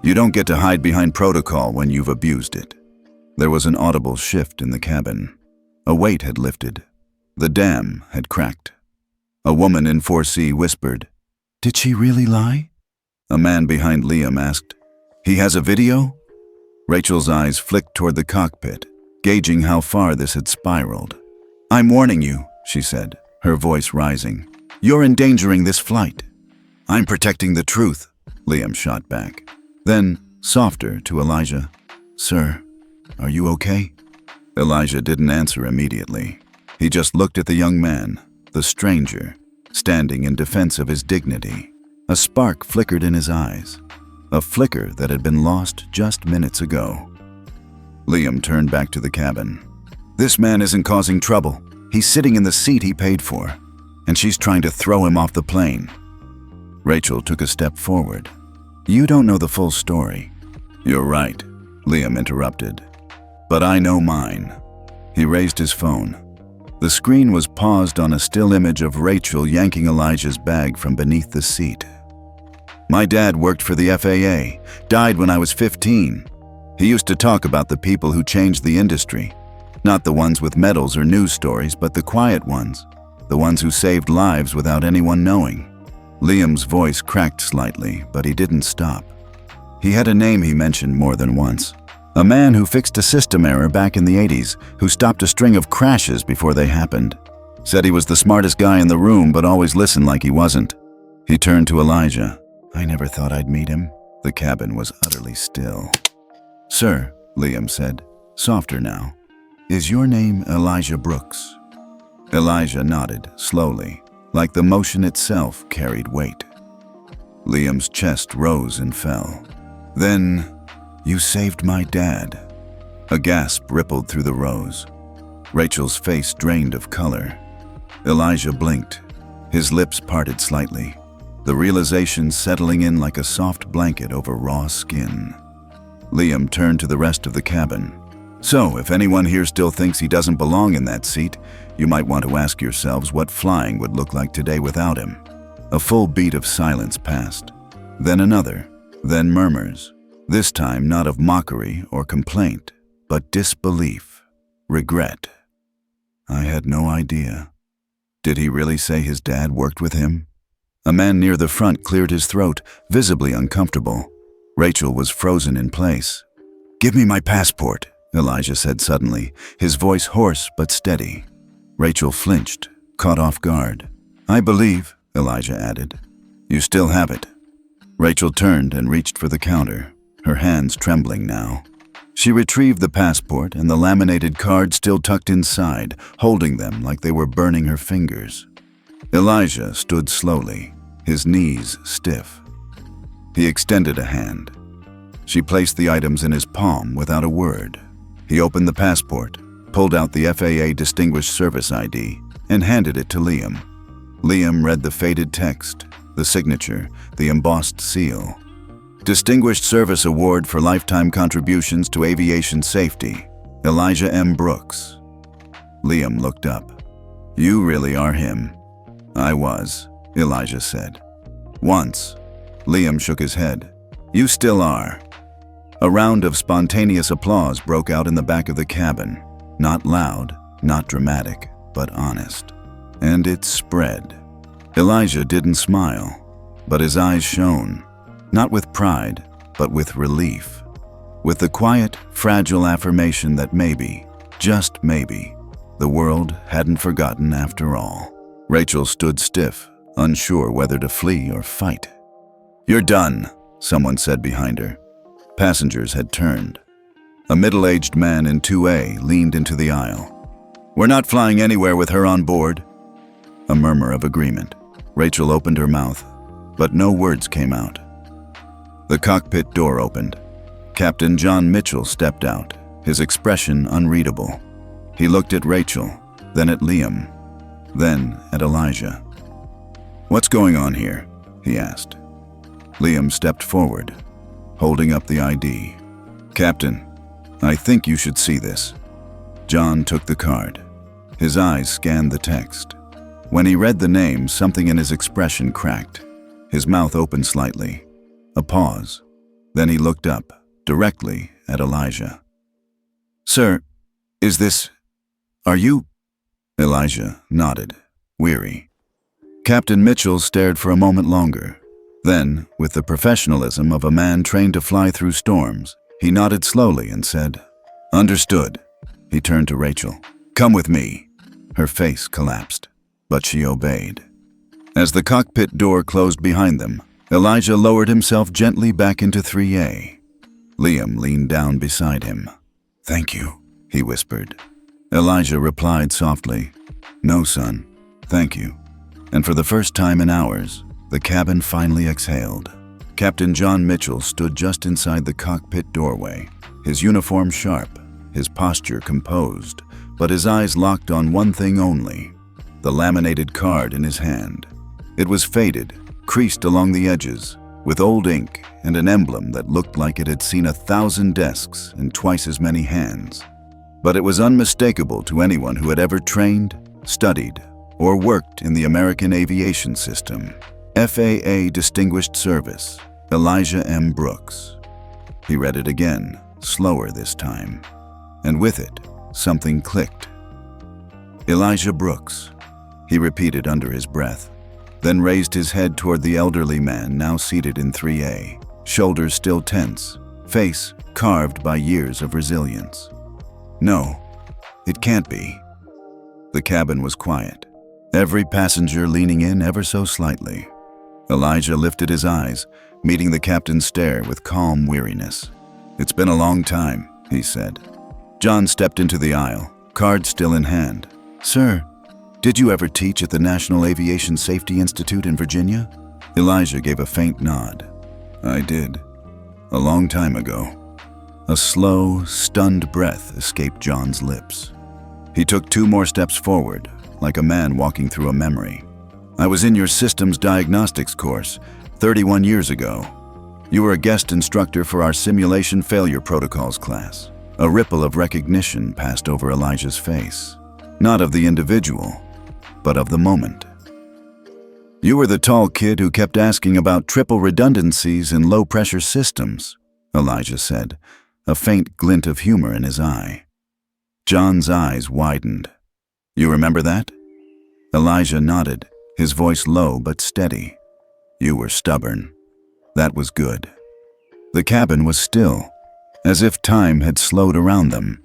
"You don't get to hide behind protocol when you've abused it." There was an audible shift in the cabin. A weight had lifted. The dam had cracked. A woman in 4C whispered, "Did she really lie?" A man behind Liam asked, "He has a video?" Rachel's eyes flicked toward the cockpit, gauging how far this had spiraled. "I'm warning you," she said, her voice rising. "You're endangering this flight." "I'm protecting the truth," Liam shot back. Then, softer to Elijah, "Sir, are you okay?" Elijah didn't answer immediately. He just looked at the young man, the stranger, standing in defense of his dignity. A spark flickered in his eyes, a flicker that had been lost just minutes ago. Liam turned back to the cabin. "This man isn't causing trouble. He's sitting in the seat he paid for, and she's trying to throw him off the plane." Rachel took a step forward. "You don't know the full story." "You're right," Liam interrupted. But I know mine." He raised his phone. The screen was paused on a still image of Rachel yanking Elijah's bag from beneath the seat. "My dad worked for the FAA, died when I was 15. He used to talk about the people who changed the industry. Not the ones with medals or news stories, but the quiet ones. The ones who saved lives without anyone knowing." Liam's voice cracked slightly, but he didn't stop. He had a name he mentioned more than once. A man who fixed a system error back in the 80s, who stopped a string of crashes before they happened. Said he was the smartest guy in the room, but always listened like he wasn't. He turned to Elijah. "I never thought I'd meet him." The cabin was utterly still. "Sir," Liam said, softer now, "is your name Elijah Brooks?" Elijah nodded, slowly, like the motion itself carried weight. Liam's chest rose and fell. "Then, you saved my dad." A gasp rippled through the rows. Rachel's face drained of color. Elijah blinked. His lips parted slightly, the realization settling in like a soft blanket over raw skin. Liam turned to the rest of the cabin. "So, if anyone here still thinks he doesn't belong in that seat, you might want to ask yourselves what flying would look like today without him." A full beat of silence passed. Then another, then murmurs. This time not of mockery or complaint, but disbelief, regret. "I had no idea." Did he really say his dad worked with him? A man near the front cleared his throat, visibly uncomfortable. Rachel was frozen in place. "Give me my passport," Elijah said suddenly, his voice hoarse but steady. Rachel flinched, caught off guard. "I believe," Elijah added, "you still have it." Rachel turned and reached for the counter, her hands trembling now. She retrieved the passport and the laminated card still tucked inside, holding them like they were burning her fingers. Elijah stood slowly, his knees stiff. He extended a hand. She placed the items in his palm without a word. He opened the passport, pulled out the FAA Distinguished Service ID, and handed it to Liam. Liam read the faded text, the signature, the embossed seal. "Distinguished Service Award for Lifetime Contributions to Aviation Safety, Elijah M. Brooks." Liam looked up. "You really are him." "I was," Elijah said. "Once." Liam shook his head. "You still are." A round of spontaneous applause broke out in the back of the cabin. Not loud, not dramatic, but honest. And it spread. Elijah didn't smile, but his eyes shone. Not with pride, but with relief. With the quiet, fragile affirmation that maybe, just maybe, the world hadn't forgotten after all. Rachel stood stiff, unsure whether to flee or fight. "You're done," someone said behind her. Passengers had turned. A middle-aged man in 2A leaned into the aisle. "We're not flying anywhere with her on board." A murmur of agreement. Rachel opened her mouth, but no words came out. The cockpit door opened. Captain John Mitchell stepped out, his expression unreadable. He looked at Rachel, then at Liam, then at Elijah. "What's going on here?" he asked. Liam stepped forward, holding up the ID. "Captain, I think you should see this." John took the card. His eyes scanned the text. When he read the name, something in his expression cracked. His mouth opened slightly. A pause. Then he looked up, directly at Elijah. "Sir, is this... are you..." Elijah nodded, weary. Captain Mitchell stared for a moment longer. Then, with the professionalism of a man trained to fly through storms, he nodded slowly and said, "Understood." He turned to Rachel. "Come with me." Her face collapsed, but she obeyed. As the cockpit door closed behind them, Elijah lowered himself gently back into 3A. Liam leaned down beside him. "Thank you," he whispered. Elijah replied softly, "No, son, thank you." And for the first time in hours, the cabin finally exhaled. Captain John Mitchell stood just inside the cockpit doorway, his uniform sharp, his posture composed, but his eyes locked on one thing only, the laminated card in his hand. It was faded, creased along the edges, with old ink and an emblem that looked like it had seen 1,000 desks and twice as many hands. but it was unmistakable to anyone who had ever trained, studied, or worked in the American aviation system. FAA Distinguished Service, Elijah M. Brooks. He read it again, slower this time, and with it, something clicked. Elijah Brooks, he repeated under his breath, then raised his head toward the elderly man now seated in 3A, shoulders still tense, face carved by years of resilience. No, it can't be. The cabin was quiet, every passenger leaning in ever so slightly. Elijah lifted his eyes, meeting the captain's stare with calm weariness. "It's been a long time," he said. John stepped into the aisle, card still in hand. "Sir, did you ever teach at the National Aviation Safety Institute in Virginia?" Elijah gave a faint nod. "I did. A long time ago." A slow, stunned breath escaped John's lips. He took 2 more steps forward, like a man walking through a memory. "I was in your systems diagnostics course 31 years ago. You were a guest instructor for our simulation failure protocols class." A ripple of recognition passed over Elijah's face, not of the individual, but of the moment. "You were the tall kid who kept asking about triple redundancies in low-pressure systems," Elijah said, a faint glint of humor in his eye. John's eyes widened. "You remember that?" Elijah nodded, his voice low but steady. "You were stubborn. That was good." The cabin was still, as if time had slowed around them.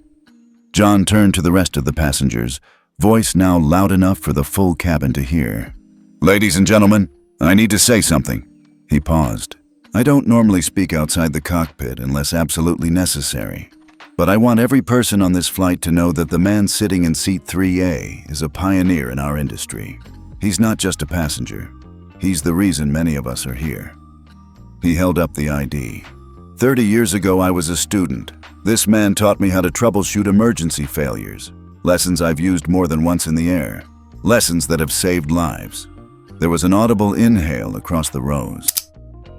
John turned to the rest of the passengers, voice now loud enough for the full cabin to hear. "Ladies and gentlemen, I need to say something." He paused. "I don't normally speak outside the cockpit unless absolutely necessary, but I want every person on this flight to know that the man sitting in seat 3A is a pioneer in our industry. He's not just a passenger. He's the reason many of us are here." He held up the ID. 30 years ago, I was a student. This man taught me how to troubleshoot emergency failures, lessons I've used more than once in the air, lessons that have saved lives." There was an audible inhale across the rows.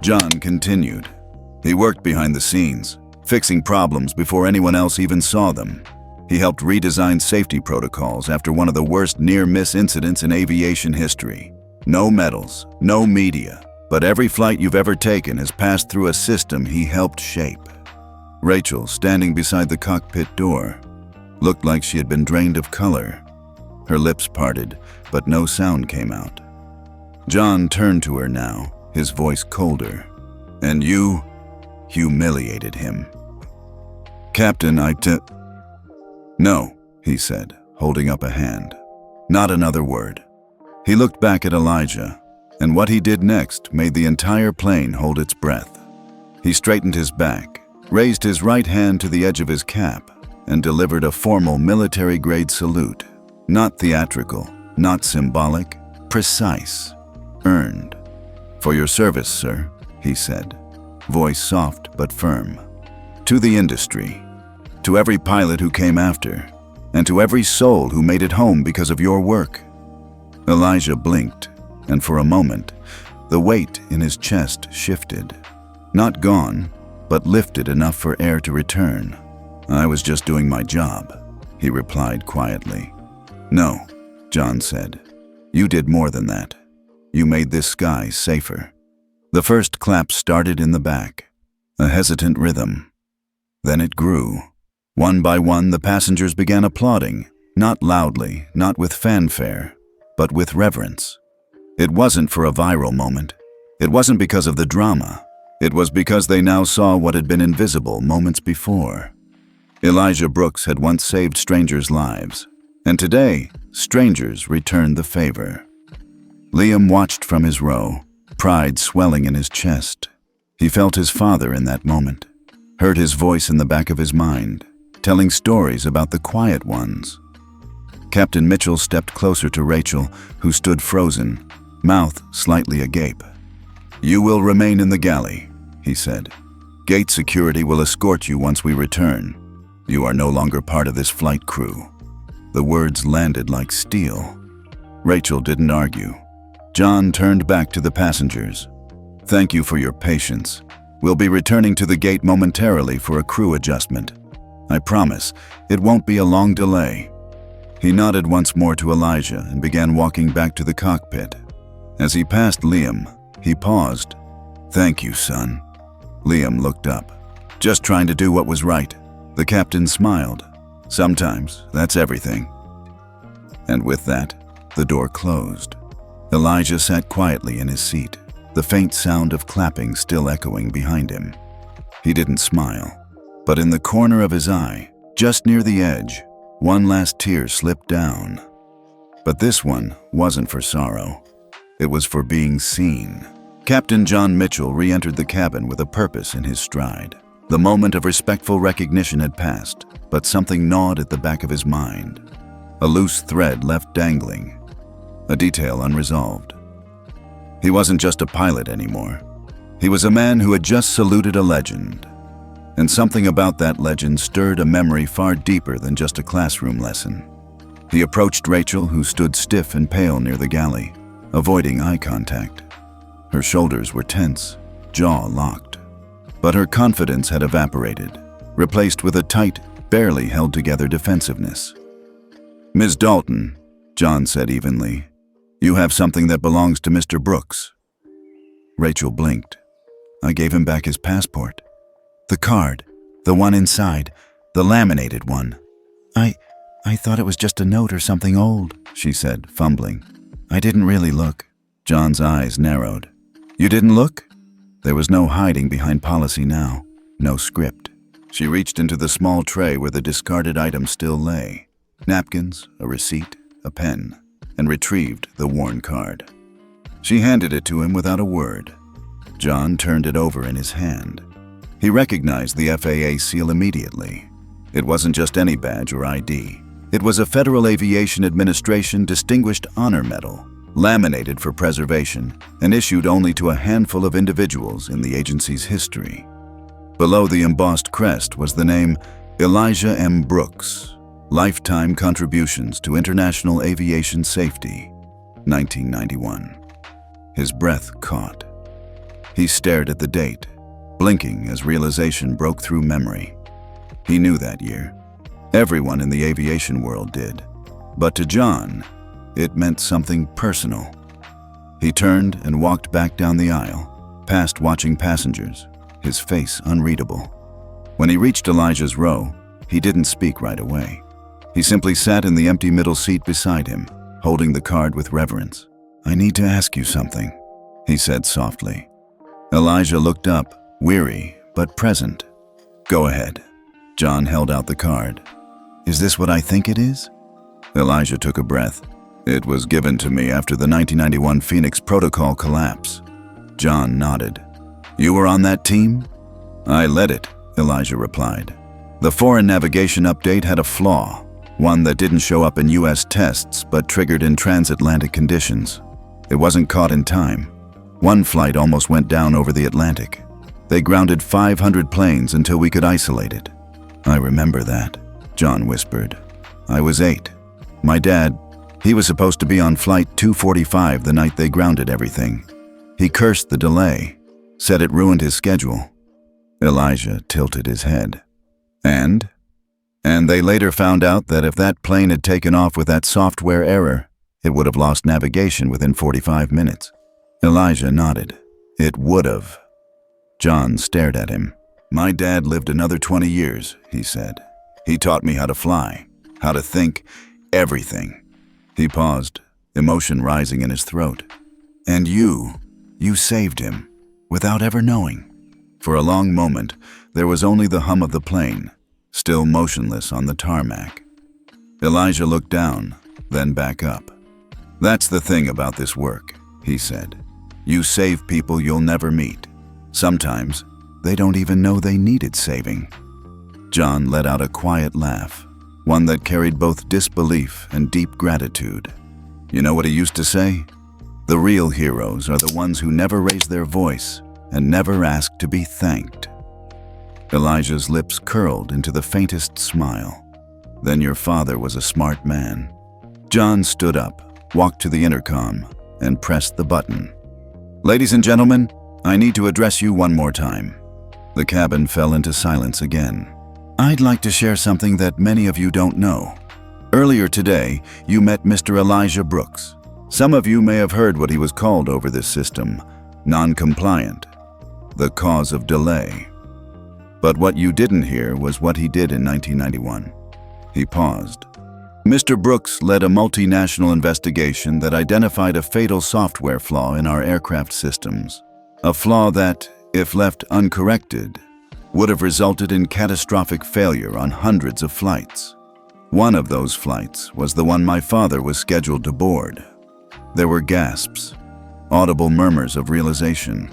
John continued. "He worked behind the scenes, fixing problems before anyone else even saw them. He helped redesign safety protocols after one of the worst near-miss incidents in aviation history. No medals, no media, but every flight you've ever taken has passed through a system he helped shape." Rachel, standing beside the cockpit door, looked like she had been drained of color. Her lips parted, but no sound came out. John turned to her now, his voice colder. "And you humiliated him." "Captain, No," he said, holding up a hand. "Not another word." He looked back at Elijah, and what he did next made the entire plane hold its breath. He straightened his back, raised his right hand to the edge of his cap, and delivered a formal military-grade salute. Not theatrical, not symbolic, precise, earned. "For your service, sir," he said, voice soft but firm. "To the industry, to every pilot who came after, and to every soul who made it home because of your work." Elijah blinked, and for a moment, the weight in his chest shifted. Not gone, but lifted enough for air to return. "I was just doing my job," he replied quietly. "No," John said. "You did more than that. You made this sky safer." The first clap started in the back, a hesitant rhythm. Then it grew. One by one, the passengers began applauding, not loudly, not with fanfare, but with reverence. It wasn't for a viral moment. It wasn't because of the drama. It was because they now saw what had been invisible moments before. Elijah Brooks had once saved strangers' lives, and today, strangers returned the favor. Liam watched from his row, pride swelling in his chest. He felt his father in that moment, heard his voice in the back of his mind, telling stories about the quiet ones. Captain Mitchell stepped closer to Rachel, who stood frozen, mouth slightly agape. "You will remain in the galley," he said. "Gate security will escort you once we return. You are no longer part of this flight crew." The words landed like steel. Rachel didn't argue. John turned back to the passengers. "Thank you for your patience. We'll be returning to the gate momentarily for a crew adjustment. I promise, it won't be a long delay." He nodded once more to Elijah and began walking back to the cockpit. As he passed Liam, he paused. "Thank you, son." Liam looked up. "Just trying to do what was right." The captain smiled. "Sometimes, that's everything." And with that, the door closed. Elijah sat quietly in his seat, the faint sound of clapping still echoing behind him. He didn't smile, but in the corner of his eye, just near the edge, one last tear slipped down. But this one wasn't for sorrow. It was for being seen. Captain John Mitchell re-entered the cabin with a purpose in his stride. The moment of respectful recognition had passed, but something gnawed at the back of his mind. A loose thread left dangling, a detail unresolved. He wasn't just a pilot anymore. He was a man who had just saluted a legend. And something about that legend stirred a memory far deeper than just a classroom lesson. He approached Rachel, who stood stiff and pale near the galley, avoiding eye contact. Her shoulders were tense, jaw locked. But her confidence had evaporated, replaced with a tight, barely held together defensiveness. "Ms. Dalton," John said evenly, "you have something that belongs to Mr. Brooks." Rachel blinked. "I gave him back his passport." "The card, the one inside, the laminated one." I thought it was just a note or something old," she said, fumbling. "I didn't really look." John's eyes narrowed. "You didn't look?" There was no hiding behind policy now, no script. She reached into the small tray where the discarded item still lay. Napkins, a receipt, a pen, and retrieved the worn card. She handed it to him without a word. John turned it over in his hand. He recognized the FAA seal immediately. It wasn't just any badge or ID. It was a Federal Aviation Administration Distinguished Honor Medal, laminated for preservation and issued only to a handful of individuals in the agency's history. Below the embossed crest was the name Elijah M. Brooks, Lifetime Contributions to International Aviation Safety, 1991. His breath caught. He stared at the date, blinking as realization broke through memory. He knew that year. Everyone in the aviation world did. But to John, it meant something personal. He turned and walked back down the aisle, past watching passengers, his face unreadable. When he reached Elijah's row, he didn't speak right away. He simply sat in the empty middle seat beside him, holding the card with reverence. "I need to ask you something," he said softly. Elijah looked up, weary but present. "Go ahead." John held out the card. "Is this what I think it is?" Elijah took a breath. "It was given to me after the 1991 Phoenix Protocol collapse." John nodded. "You were on that team?" "I led it," Elijah replied. "The foreign navigation update had a flaw, one that didn't show up in U.S. tests but triggered in transatlantic conditions. It wasn't caught in time. One flight almost went down over the Atlantic. They grounded 500 planes until we could isolate it." "I remember that," John whispered. "I was 8. My dad, he was supposed to be on Flight 245 the night they grounded everything. He cursed the delay, said it ruined his schedule." Elijah tilted his head. And they later found out that if that plane had taken off with that software error, it would have lost navigation within 45 minutes. Elijah nodded. "It would have." John stared at him. "My dad lived another 20 years, he said. He taught me how to fly, how to think, everything." He paused, emotion rising in his throat. "And you saved him, without ever knowing." For a long moment, there was only the hum of the plane, still motionless on the tarmac. Elijah looked down, then back up. "That's the thing about this work," he said. "You save people you'll never meet. Sometimes, they don't even know they needed saving." John let out a quiet laugh, one that carried both disbelief and deep gratitude. "You know what he used to say? The real heroes are the ones who never raise their voice and never ask to be thanked." Elijah's lips curled into the faintest smile. "Then your father was a smart man." John stood up, walked to the intercom, and pressed the button. "Ladies and gentlemen, I need to address you one more time." The cabin fell into silence again. I'd like to share something that many of you don't know. Earlier today, you met Mr. Elijah Brooks. Some of you may have heard what he was called over this system, noncompliant, the cause of delay. But what you didn't hear was what he did in 1991. He paused. Mr. Brooks led a multinational investigation that identified a fatal software flaw in our aircraft systems. A flaw that, if left uncorrected, would have resulted in catastrophic failure on hundreds of flights. One of those flights was the one my father was scheduled to board. There were gasps, audible murmurs of realization.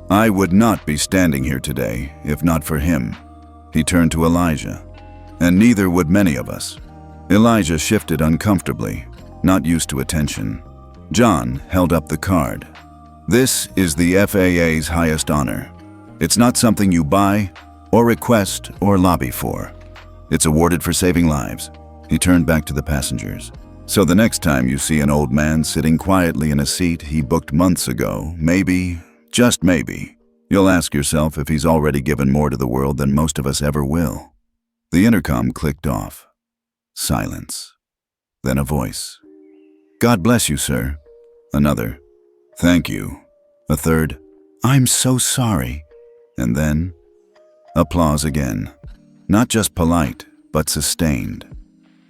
I would not be standing here today if not for him. He turned to Elijah, and neither would many of us. Elijah shifted uncomfortably, not used to attention. John held up the card. This is the FAA's highest honor. It's not something you buy or request or lobby for. It's awarded for saving lives. He turned back to the passengers. So the next time you see an old man sitting quietly in a seat he booked months ago, maybe, just maybe, you'll ask yourself if he's already given more to the world than most of us ever will. The intercom clicked off. Silence. Then a voice. God bless you, sir. Another. Thank you. A third. I'm so sorry. And then applause again. Not just polite, but sustained.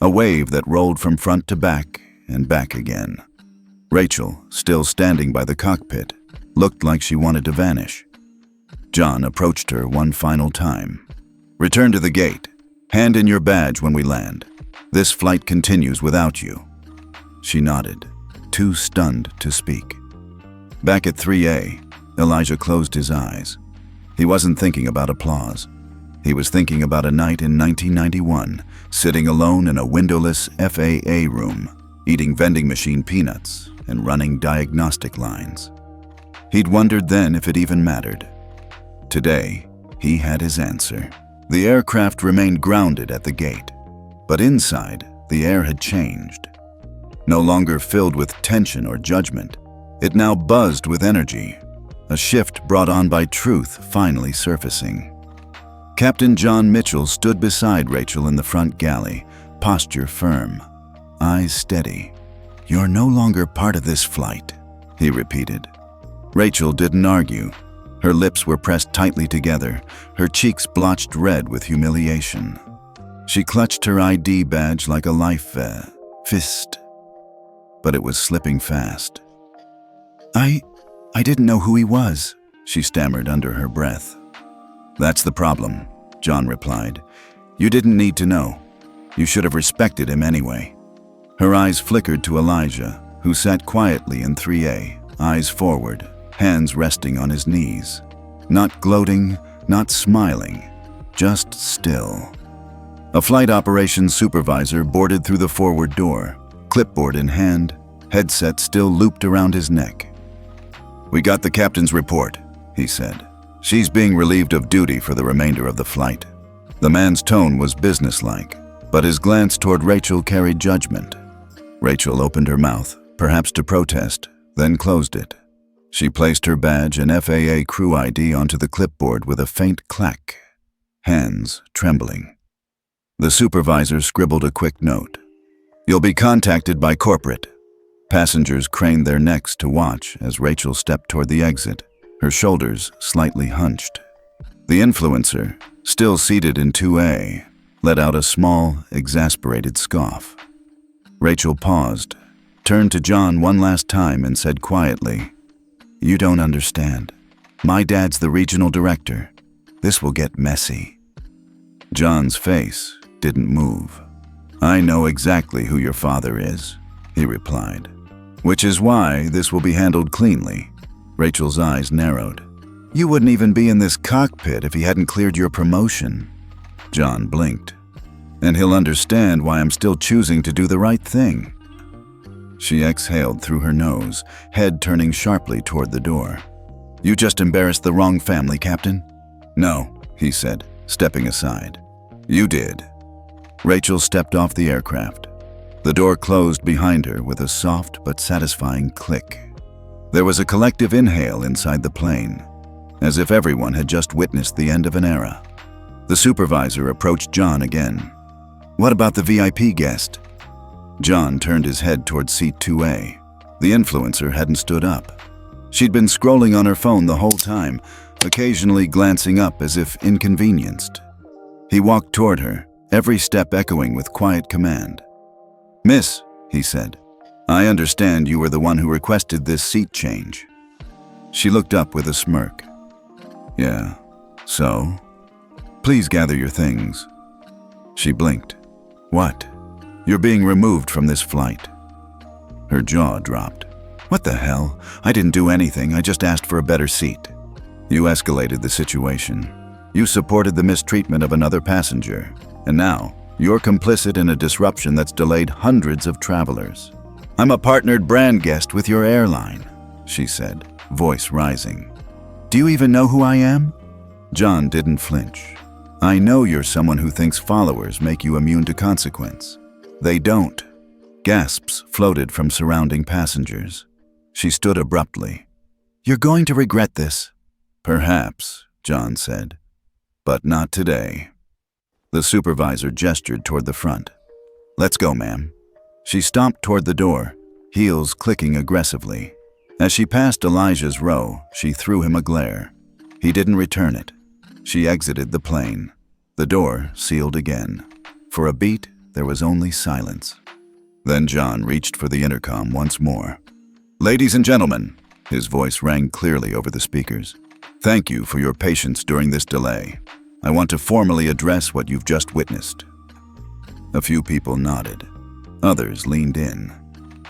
A wave that rolled from front to back and back again. Rachel, still standing by the cockpit, looked like she wanted to vanish. John approached her one final time. Return to the gate. Hand in your badge when we land. This flight continues without you. She nodded, too stunned to speak. Back at 3A, Elijah closed his eyes. He wasn't thinking about applause. He was thinking about a night in 1991, sitting alone in a windowless FAA room, eating vending machine peanuts and running diagnostic lines. He'd wondered then if it even mattered. Today, he had his answer. The aircraft remained grounded at the gate, but inside, the air had changed. No longer filled with tension or judgment, it now buzzed with energy, a shift brought on by truth finally surfacing. Captain John Mitchell stood beside Rachel in the front galley, posture firm, eyes steady. You're no longer part of this flight, he repeated. Rachel didn't argue. Her lips were pressed tightly together, her cheeks blotched red with humiliation. She clutched her ID badge like a life fist, but it was slipping fast. I didn't know who he was, she stammered under her breath. That's the problem, John replied. You didn't need to know. You should have respected him anyway. Her eyes flickered to Elijah, who sat quietly in 3A, eyes forward, hands resting on his knees. Not gloating, not smiling, just still. A flight operations supervisor boarded through the forward door, clipboard in hand, headset still looped around his neck. We got the captain's report, he said. She's being relieved of duty for the remainder of the flight. The man's tone was businesslike, but his glance toward Rachel carried judgment. Rachel opened her mouth, perhaps to protest, then closed it. She placed her badge and FAA crew ID onto the clipboard with a faint clack, hands trembling. The supervisor scribbled a quick note. You'll be contacted by corporate. Passengers craned their necks to watch as Rachel stepped toward the exit, her shoulders slightly hunched. The influencer, still seated in 2A, let out a small, exasperated scoff. Rachel paused, turned to John one last time and said quietly, You don't understand. My dad's the regional director. This will get messy. John's face didn't move. I know exactly who your father is, he replied. Which is why this will be handled cleanly. Rachel's eyes narrowed. You wouldn't even be in this cockpit if he hadn't cleared your promotion. John blinked. And he'll understand why I'm still choosing to do the right thing. She exhaled through her nose, head turning sharply toward the door. You just embarrassed the wrong family, Captain? No, he said, stepping aside. You did. Rachel stepped off the aircraft. The door closed behind her with a soft but satisfying click. There was a collective inhale inside the plane, as if everyone had just witnessed the end of an era. The supervisor approached John again. "What about the VIP guest?" John turned his head toward seat 2A. The influencer hadn't stood up. She'd been scrolling on her phone the whole time, occasionally glancing up as if inconvenienced. He walked toward her, every step echoing with quiet command. "Miss," he said, "I understand you were the one who requested this seat change." She looked up with a smirk. "Yeah, so? Please gather your things." She blinked. "What?" "You're being removed from this flight." Her jaw dropped. "What the hell? I didn't do anything, I just asked for a better seat." "You escalated the situation. You supported the mistreatment of another passenger, and now you're complicit in a disruption that's delayed hundreds of travelers." "I'm a partnered brand guest with your airline," she said, voice rising. "Do you even know who I am?" John didn't flinch. "I know you're someone who thinks followers make you immune to consequence. They don't." Gasps floated from surrounding passengers. She stood abruptly. "You're going to regret this." "Perhaps," John said, "but not today." The supervisor gestured toward the front. "Let's go, ma'am." She stomped toward the door, heels clicking aggressively. As she passed Elijah's row, she threw him a glare. He didn't return it. She exited the plane. The door sealed again. For a beat, there was only silence. Then John reached for the intercom once more. "Ladies and gentlemen," his voice rang clearly over the speakers, "thank you for your patience during this delay. I want to formally address what you've just witnessed." A few people nodded. Others leaned in.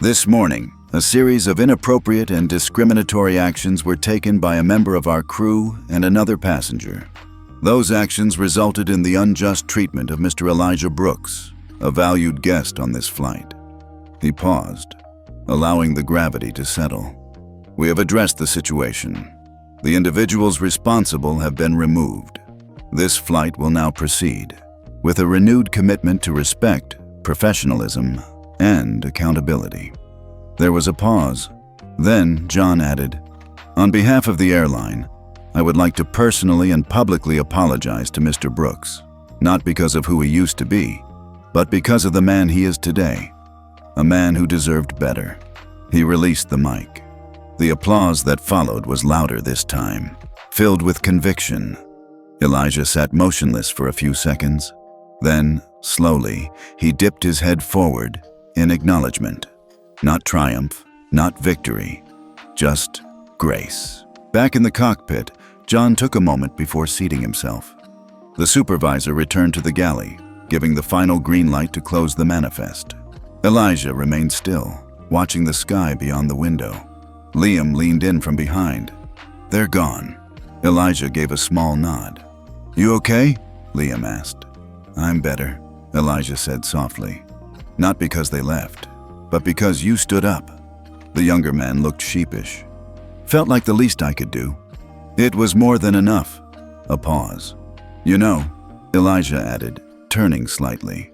"This morning, a series of inappropriate and discriminatory actions were taken by a member of our crew and another passenger. Those actions resulted in the unjust treatment of Mr. Elijah Brooks, a valued guest on this flight." He paused, allowing the gravity to settle. "We have addressed the situation. The individuals responsible have been removed. This flight will now proceed, with a renewed commitment to respect, professionalism, and accountability." There was a pause. Then John added, "On behalf of the airline, I would like to personally and publicly apologize to Mr. Brooks, not because of who he used to be, but because of the man he is today. A man who deserved better." He released the mic. The applause that followed was louder this time, filled with conviction. Elijah sat motionless for a few seconds. Then, slowly, he dipped his head forward in acknowledgement. Not triumph, not victory, just grace. Back in the cockpit, John took a moment before seating himself. The supervisor returned to the galley, giving the final green light to close the manifest. Elijah remained still, watching the sky beyond the window. Liam leaned in from behind. "They're gone." Elijah gave a small nod. "You okay?" Liam asked. "I'm better," Elijah said softly. "Not because they left, but because you stood up." The younger man looked sheepish. "Felt like the least I could do." "It was more than enough." A pause. "You know," Elijah added, turning slightly,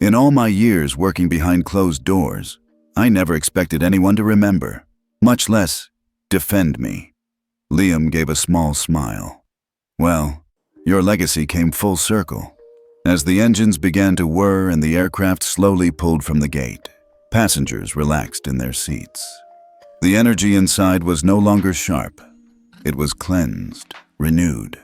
"in all my years working behind closed doors, I never expected anyone to remember, much less defend me." Liam gave a small smile. "Well, your legacy came full circle." As the engines began to whir and the aircraft slowly pulled from the gate, passengers relaxed in their seats. The energy inside was no longer sharp. It was cleansed, renewed.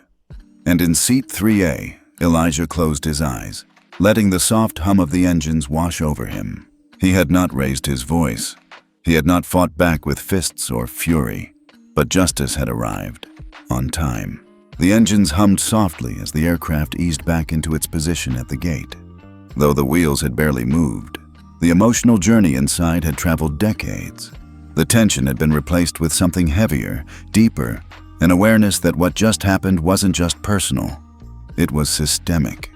And in seat 3A, Elijah closed his eyes, letting the soft hum of the engines wash over him. He had not raised his voice. He had not fought back with fists or fury. But justice had arrived, on time. The engines hummed softly as the aircraft eased back into its position at the gate. Though the wheels had barely moved, the emotional journey inside had traveled decades. The tension had been replaced with something heavier, deeper, an awareness that what just happened wasn't just personal. It was systemic.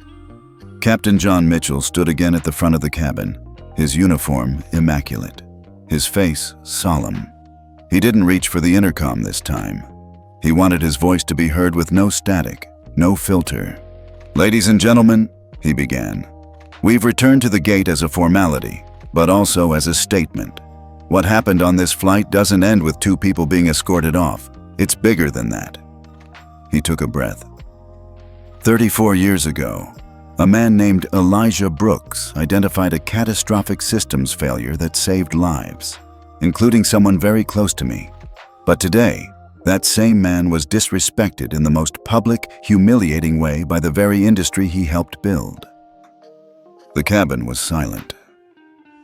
Captain John Mitchell stood again at the front of the cabin, his uniform immaculate, his face solemn. He didn't reach for the intercom this time. He wanted his voice to be heard with no static, no filter. "Ladies and gentlemen," he began, "we've returned to the gate as a formality, but also as a statement. What happened on this flight doesn't end with 2 people being escorted off. It's bigger than that." He took a breath. 34 years ago, a man named Elijah Brooks identified a catastrophic systems failure that saved lives, including someone very close to me. But today, that same man was disrespected in the most public, humiliating way by the very industry he helped build. The cabin was silent.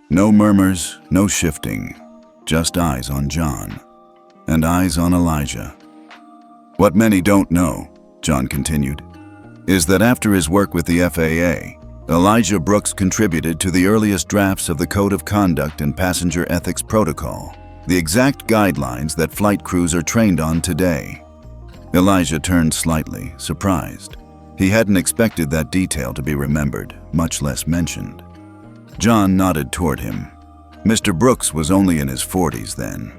No murmurs, no shifting, just eyes on John, and eyes on Elijah. What many don't know, John continued, is that after his work with the FAA, Elijah Brooks contributed to the earliest drafts of the Code of Conduct and Passenger Ethics Protocol, the exact guidelines that flight crews are trained on today. Elijah turned slightly, surprised. He hadn't expected that detail to be remembered, much less mentioned. John nodded toward him. Mr. Brooks was only in his 40s then.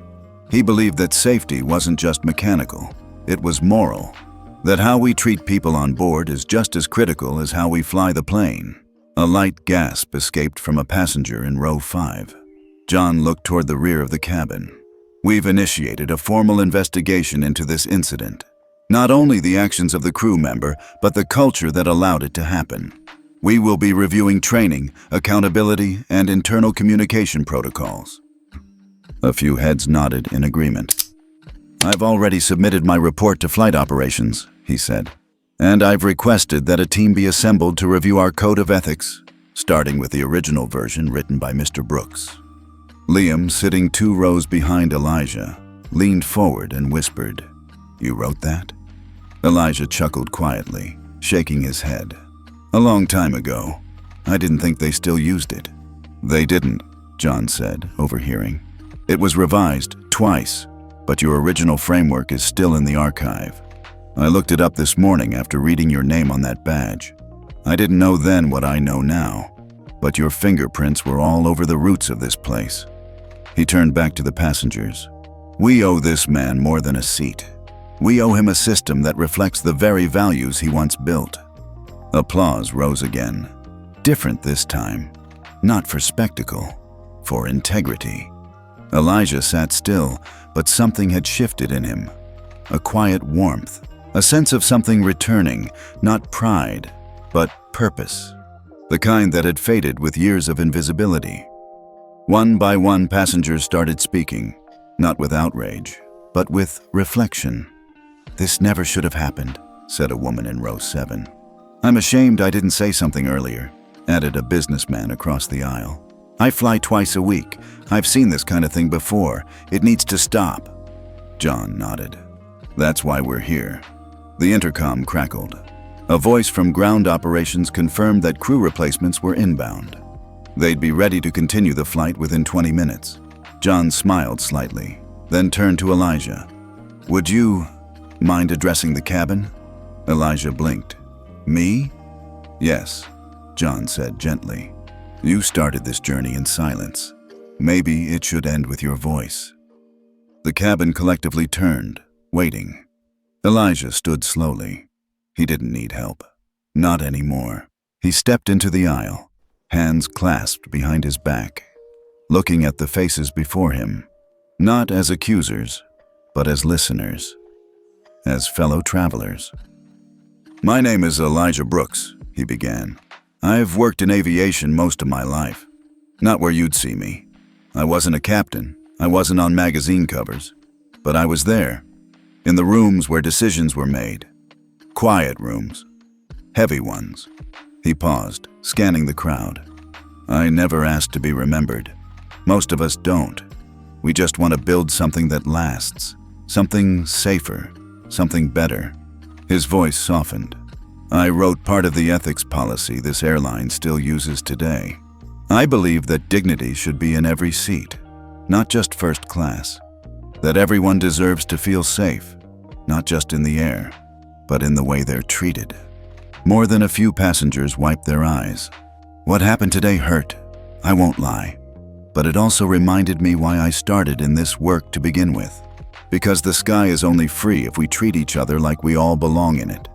He believed that safety wasn't just mechanical, it was moral. That how we treat people on board is just as critical as how we fly the plane. A light gasp escaped from a passenger in row 5. John looked toward the rear of the cabin. We've initiated a formal investigation into this incident. Not only the actions of the crew member, but the culture that allowed it to happen. We will be reviewing training, accountability, and internal communication protocols. A few heads nodded in agreement. I've already submitted my report to flight operations, he said, and I've requested that a team be assembled to review our code of ethics, starting with the original version written by Mr. Brooks. Liam, sitting 2 rows behind Elijah, leaned forward and whispered, "You wrote that?" Elijah chuckled quietly, shaking his head. "A long time ago. I didn't think they still used it." "They didn't," John said, overhearing. "It was revised twice, but your original framework is still in the archive. I looked it up this morning after reading your name on that badge. I didn't know then what I know now, but your fingerprints were all over the roots of this place." He turned back to the passengers. "We owe this man more than a seat. We owe him a system that reflects the very values he once built." Applause rose again. Different this time. Not for spectacle, for integrity. Elijah sat still, but something had shifted in him. A quiet warmth, a sense of something returning, not pride, but purpose. The kind that had faded with years of invisibility. One by one, passengers started speaking, not with outrage, but with reflection. "This never should have happened," said a woman in row 7. "I'm ashamed I didn't say something earlier," added a businessman across the aisle. "I fly twice a week. I've seen this kind of thing before. It needs to stop." John nodded. "That's why we're here." The intercom crackled. A voice from ground operations confirmed that crew replacements were inbound. They'd be ready to continue the flight within 20 minutes. John smiled slightly, then turned to Elijah. "Would you mind addressing the cabin?" Elijah blinked. "Me?" "Yes," John said gently. "You started this journey in silence. Maybe it should end with your voice." The cabin collectively turned, waiting. Elijah stood slowly. He didn't need help. Not anymore. He stepped into the aisle, hands clasped behind his back, looking at the faces before him, not as accusers, but as listeners, as fellow travelers. "My name is Elijah Brooks," he began. "I've worked in aviation most of my life. Not where you'd see me. I wasn't a captain. I wasn't on magazine covers. But I was there, in the rooms where decisions were made. Quiet rooms. Heavy ones." He paused, scanning the crowd. "I never asked to be remembered. Most of us don't. We just want to build something that lasts, something safer, something better." His voice softened. "I wrote part of the ethics policy this airline still uses today. I believe that dignity should be in every seat, not just first class. That everyone deserves to feel safe, not just in the air, but in the way they're treated." More than a few passengers wiped their eyes. What happened today hurt, I won't lie. But it also reminded me why I started in this work to begin with. Because the sky is only free if we treat each other like we all belong in it.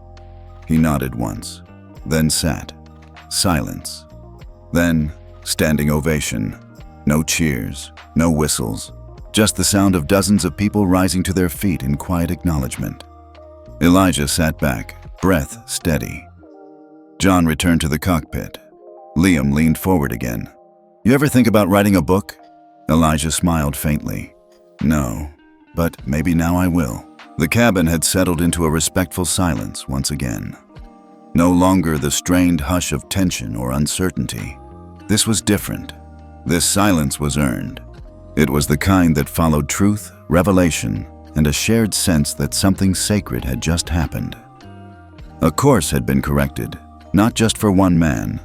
He nodded once, then sat. Silence. Then, standing ovation. No cheers, no whistles. Just the sound of dozens of people rising to their feet in quiet acknowledgement. Elijah sat back, breath steady. John returned to the cockpit. Liam leaned forward again. "You ever think about writing a book?" Elijah smiled faintly. "No, but maybe now I will." The cabin had settled into a respectful silence once again. No longer the strained hush of tension or uncertainty. This was different. This silence was earned. It was the kind that followed truth, revelation, and a shared sense that something sacred had just happened. A course had been corrected, not just for one man,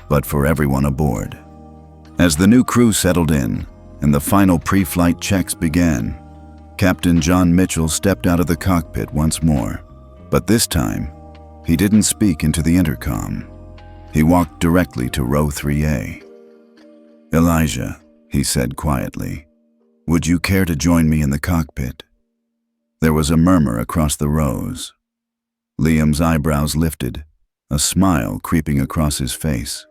but for everyone aboard. As the new crew settled in and the final pre-flight checks began, Captain John Mitchell stepped out of the cockpit once more. But this time, he didn't speak into the intercom. He walked directly to row 3A. "Elijah," he said quietly, "would you care to join me in the cockpit?" There was a murmur across the rows. Liam's eyebrows lifted, a smile creeping across his face.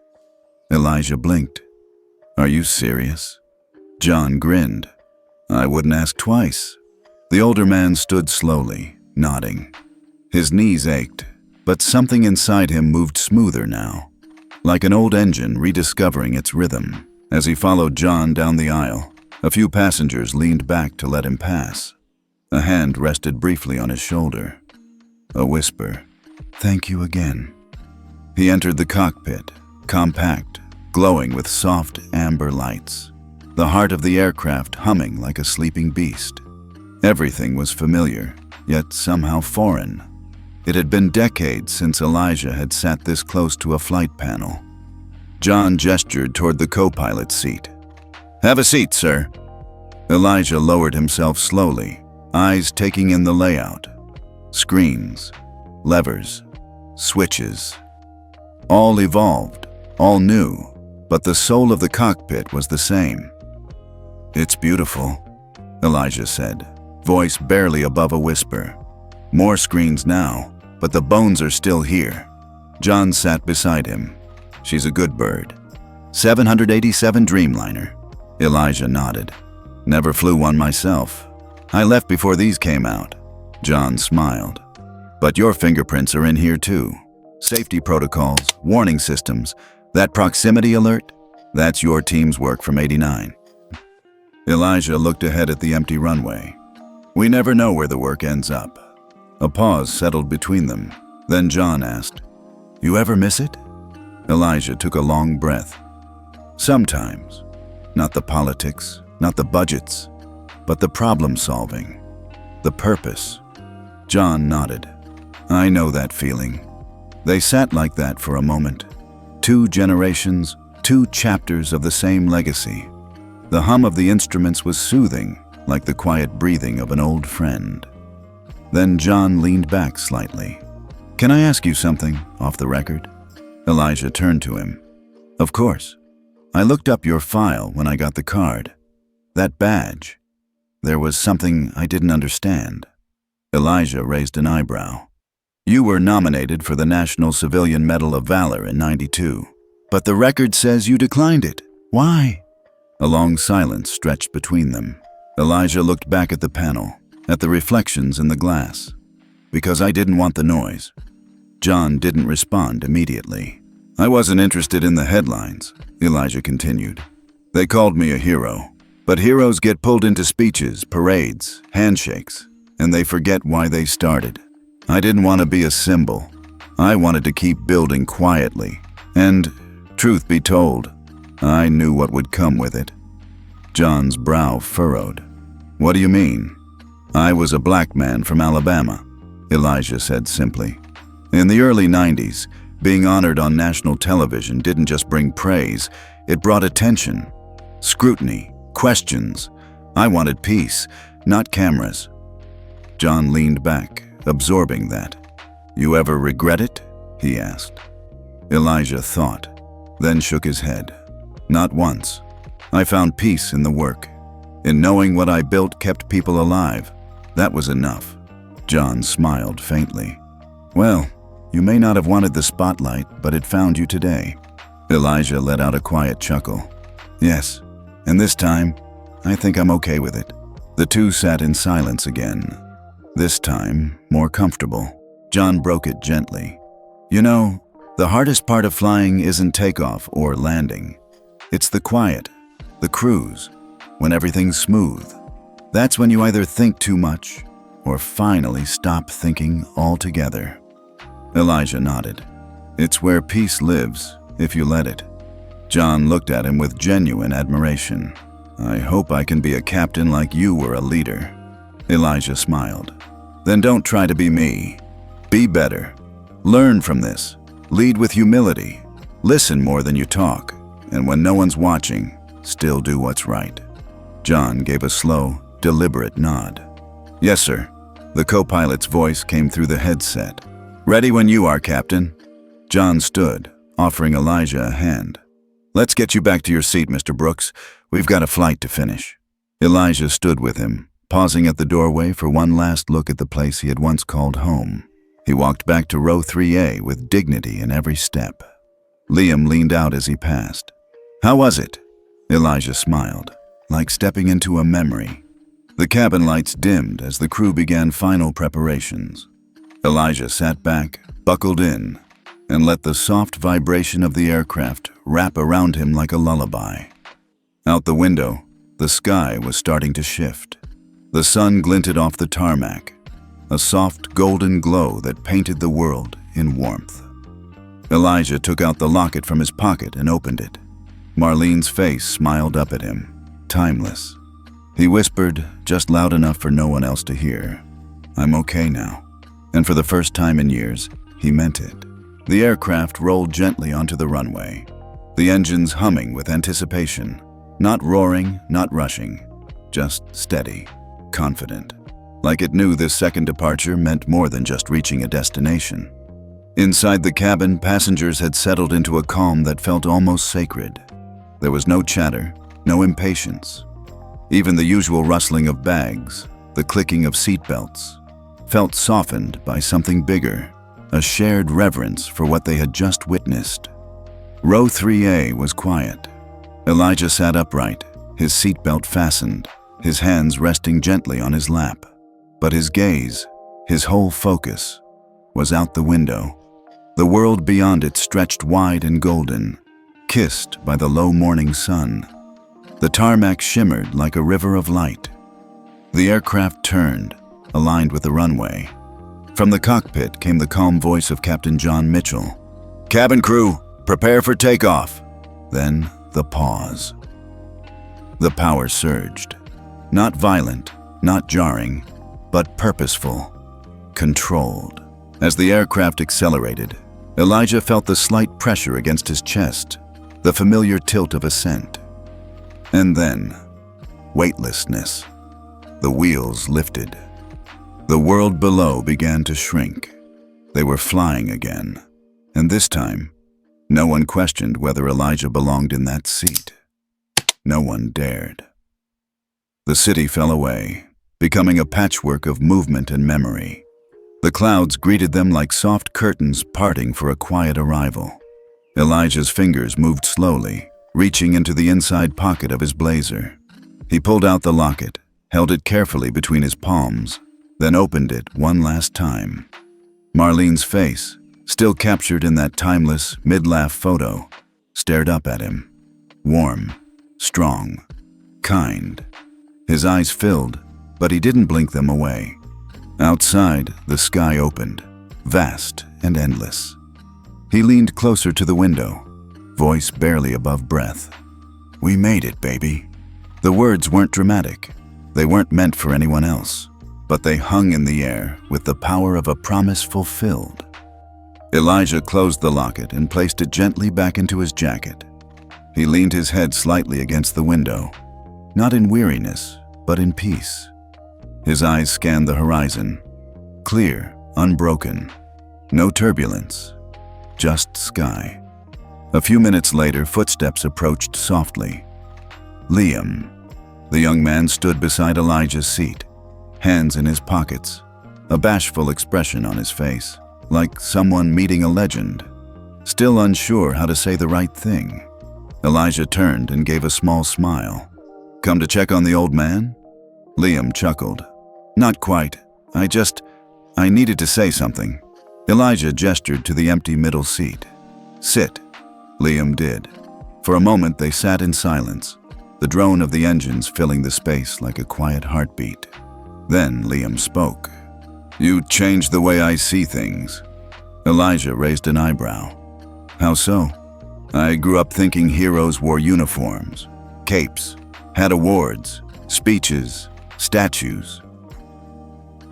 Elijah blinked. "Are you serious?" John grinned. "I wouldn't ask twice." The older man stood slowly, nodding. His knees ached, but something inside him moved smoother now, like an old engine rediscovering its rhythm. As he followed John down the aisle, a few passengers leaned back to let him pass. A hand rested briefly on his shoulder. A whisper, "Thank you again." He entered the cockpit, compact, glowing with soft amber lights, the heart of the aircraft humming like a sleeping beast. Everything was familiar, yet somehow foreign. It had been decades since Elijah had sat this close to a flight panel. John gestured toward the co-pilot's seat. "Have a seat, sir." Elijah lowered himself slowly, eyes taking in the layout. Screens, levers, switches. All evolved, all new, but the soul of the cockpit was the same. "It's beautiful," Elijah said, voice barely above a whisper. "More screens now, but the bones are still here." John sat beside him. "She's a good bird." 787 Dreamliner. Elijah nodded. "Never flew one myself. I left before these came out." John smiled. "But your fingerprints are in here too. Safety protocols, warning systems, that proximity alert, that's your team's work from '89. Elijah looked ahead at the empty runway. "We never know where the work ends up." A pause settled between them. Then John asked, "You ever miss it?" Elijah took a long breath. "Sometimes. Not the politics, not the budgets, but the problem solving, the purpose." John nodded. "I know that feeling." They sat like that for a moment. 2 generations, 2 chapters of the same legacy. The hum of the instruments was soothing, like the quiet breathing of an old friend. Then John leaned back slightly. "Can I ask you something, off the record?" Elijah turned to him. "Of course. I looked up your file when I got the card. That badge. There was something I didn't understand." Elijah raised an eyebrow. "You were nominated for the National Civilian Medal of Valor in '92, but the record says you declined it. Why?" A long silence stretched between them. Elijah looked back at the panel, at the reflections in the glass. "Because I didn't want the noise." John didn't respond immediately. "I wasn't interested in the headlines," Elijah continued. "They called me a hero. But heroes get pulled into speeches, parades, handshakes, and they forget why they started. I didn't want to be a symbol. I wanted to keep building quietly. And, truth be told, I knew what would come with it." John's brow furrowed. "What do you mean?" "I was a black man from Alabama," Elijah said simply. "In the early '90s, being honored on national television didn't just bring praise, it brought attention, scrutiny, questions. I wanted peace, not cameras." John leaned back, absorbing that. "You ever regret it?" he asked. Elijah thought, then shook his head. "Not once. I found peace in the work. In knowing what I built kept people alive. That was enough." John smiled faintly. "Well, you may not have wanted the spotlight, but it found you today." Elijah let out a quiet chuckle. "Yes, and this time, I think I'm okay with it." The two sat in silence again. This time, more comfortable. John broke it gently. "You know, The hardest part of flying isn't takeoff or landing. It's the quiet, the cruise, when everything's smooth. That's when you either think too much or finally stop thinking altogether. Elijah nodded. It's where peace lives, if you let it. John looked at him with genuine admiration. I hope I can be a captain like you were a leader. Elijah smiled. Then don't try to be me. Be better. Learn from this. Lead with humility. Listen more than you talk. And when no one's watching, still do what's right. John gave a slow, deliberate nod. Yes, sir. The co-pilot's voice came through the headset. Ready when you are, Captain. John stood, offering Elijah a hand. Let's get you back to your seat, Mr. Brooks. We've got a flight to finish. Elijah stood with him, pausing at the doorway for one last look at the place he had once called home. He walked back to row 3A with dignity in every step. Liam leaned out as he passed. How was it? Elijah smiled, like stepping into a memory. The cabin lights dimmed as the crew began final preparations. Elijah sat back, buckled in, and let the soft vibration of the aircraft wrap around him like a lullaby. Out the window, the sky was starting to shift. The sun glinted off the tarmac, a soft golden glow that painted the world in warmth. Elijah took out the locket from his pocket and opened it. Marlene's face smiled up at him, timeless. He whispered, just loud enough for no one else to hear, I'm okay now. And for the first time in years, he meant it. The aircraft rolled gently onto the runway, the engines humming with anticipation, not roaring, not rushing, just steady, confident, like it knew this second departure meant more than just reaching a destination. Inside the cabin, passengers had settled into a calm that felt almost sacred. There was no chatter, no impatience. Even the usual rustling of bags, the clicking of seatbelts, felt softened by something bigger, a shared reverence for what they had just witnessed. Row 3A was quiet. Elijah sat upright, his seatbelt fastened, his hands resting gently on his lap. But his gaze, his whole focus, was out the window. The world beyond it stretched wide and golden, kissed by the low morning sun. The tarmac shimmered like a river of light. The aircraft turned, aligned with the runway. From the cockpit came the calm voice of Captain John Mitchell. Cabin crew, prepare for takeoff. Then the pause. The power surged. Not violent, not jarring, but purposeful, controlled. As the aircraft accelerated, Elijah felt the slight pressure against his chest, the familiar tilt of ascent. And then, weightlessness. The wheels lifted. The world below began to shrink. They were flying again, and this time, no one questioned whether Elijah belonged in that seat. No one dared. The city fell away, becoming a patchwork of movement and memory. The clouds greeted them like soft curtains parting for a quiet arrival. Elijah's fingers moved slowly, reaching into the inside pocket of his blazer. He pulled out the locket, held it carefully between his palms, then opened it one last time. Marlene's face, still captured in that timeless, mid-laugh photo, stared up at him. Warm, strong, kind. His eyes filled, but he didn't blink them away. Outside, the sky opened, vast and endless. He leaned closer to the window, voice barely above breath. We made it, baby. The words weren't dramatic. They weren't meant for anyone else, but they hung in the air with the power of a promise fulfilled. Elijah closed the locket and placed it gently back into his jacket. He leaned his head slightly against the window, not in weariness, but in peace. His eyes scanned the horizon, clear, unbroken, no turbulence, just sky. A few minutes later, footsteps approached softly. Liam. The young man stood beside Elijah's seat, hands in his pockets, a bashful expression on his face, like someone meeting a legend, still unsure how to say the right thing. Elijah turned and gave a small smile. Come to check on the old man? Liam chuckled. Not quite. I needed to say something. Elijah gestured to the empty middle seat. "Sit." Liam did. For a moment they sat in silence, the drone of the engines filling the space like a quiet heartbeat. Then Liam spoke. "You changed the way I see things." Elijah raised an eyebrow. "How so?" "I grew up thinking heroes wore uniforms, capes, had awards, speeches, statues."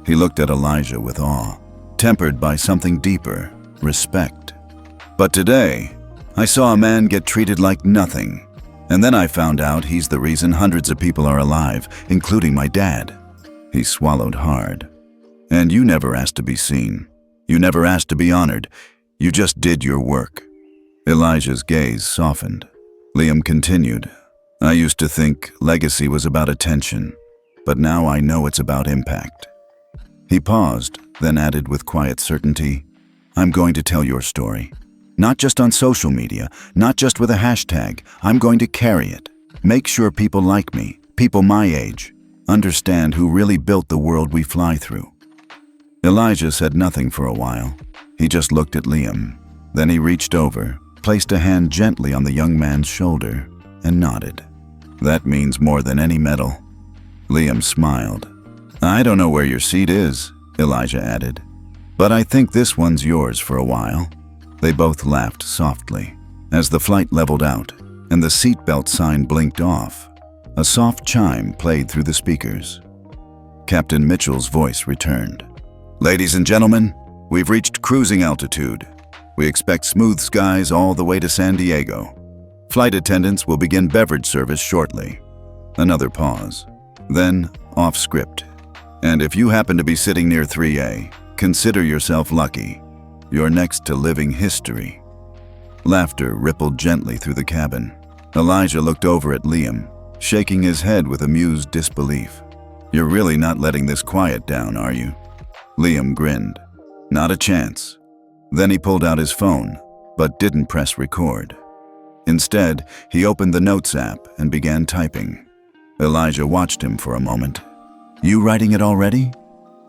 He looked at Elijah with awe, tempered by something deeper, respect. "But today, I saw a man get treated like nothing. And then I found out he's the reason hundreds of people are alive, including my dad." He swallowed hard. "And you never asked to be seen. You never asked to be honored. You just did your work." Elijah's gaze softened. Liam continued. "I used to think legacy was about attention, but now I know it's about impact." He paused, then added with quiet certainty, "I'm going to tell your story. Not just on social media, not just with a hashtag. I'm going to carry it. Make sure people like me, people my age, understand who really built the world we fly through." Elijah said nothing for a while. He just looked at Liam. Then he reached over, placed a hand gently on the young man's shoulder, and nodded. "That means more than any medal." Liam smiled. "I don't know where your seat is," Elijah added, "but I think this one's yours for a while." They both laughed softly. As the flight leveled out and the seatbelt sign blinked off, a soft chime played through the speakers. Captain Mitchell's voice returned. "Ladies and gentlemen, we've reached cruising altitude. We expect smooth skies all the way to San Diego. Flight attendants will begin beverage service shortly." Another pause. Then, off script. "And if you happen to be sitting near 3A, consider yourself lucky. You're next to living history." Laughter rippled gently through the cabin. Elijah looked over at Liam, shaking his head with amused disbelief. "You're really not letting this quiet down, are you?" Liam grinned. "Not a chance." Then he pulled out his phone, but didn't press record. Instead, he opened the Notes app and began typing. Elijah watched him for a moment. "You writing it already?"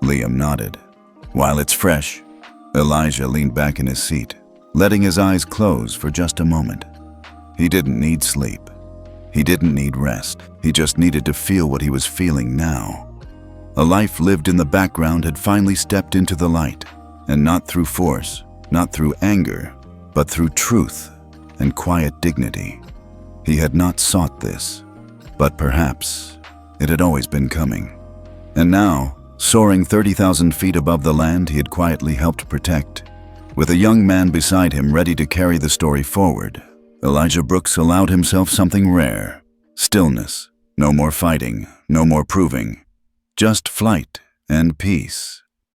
Liam nodded. "While it's fresh." Elijah leaned back in his seat, letting his eyes close for just a moment. He didn't need sleep. He didn't need rest. He just needed to feel what he was feeling now. A life lived in the background had finally stepped into the light, and not through force, not through anger, but through truth and quiet dignity. He had not sought this, but perhaps it had always been coming. And now, soaring 30,000 feet above the land he had quietly helped protect, with a young man beside him ready to carry the story forward, Elijah Brooks allowed himself something rare. Stillness. No more fighting, no more proving. Just flight and peace.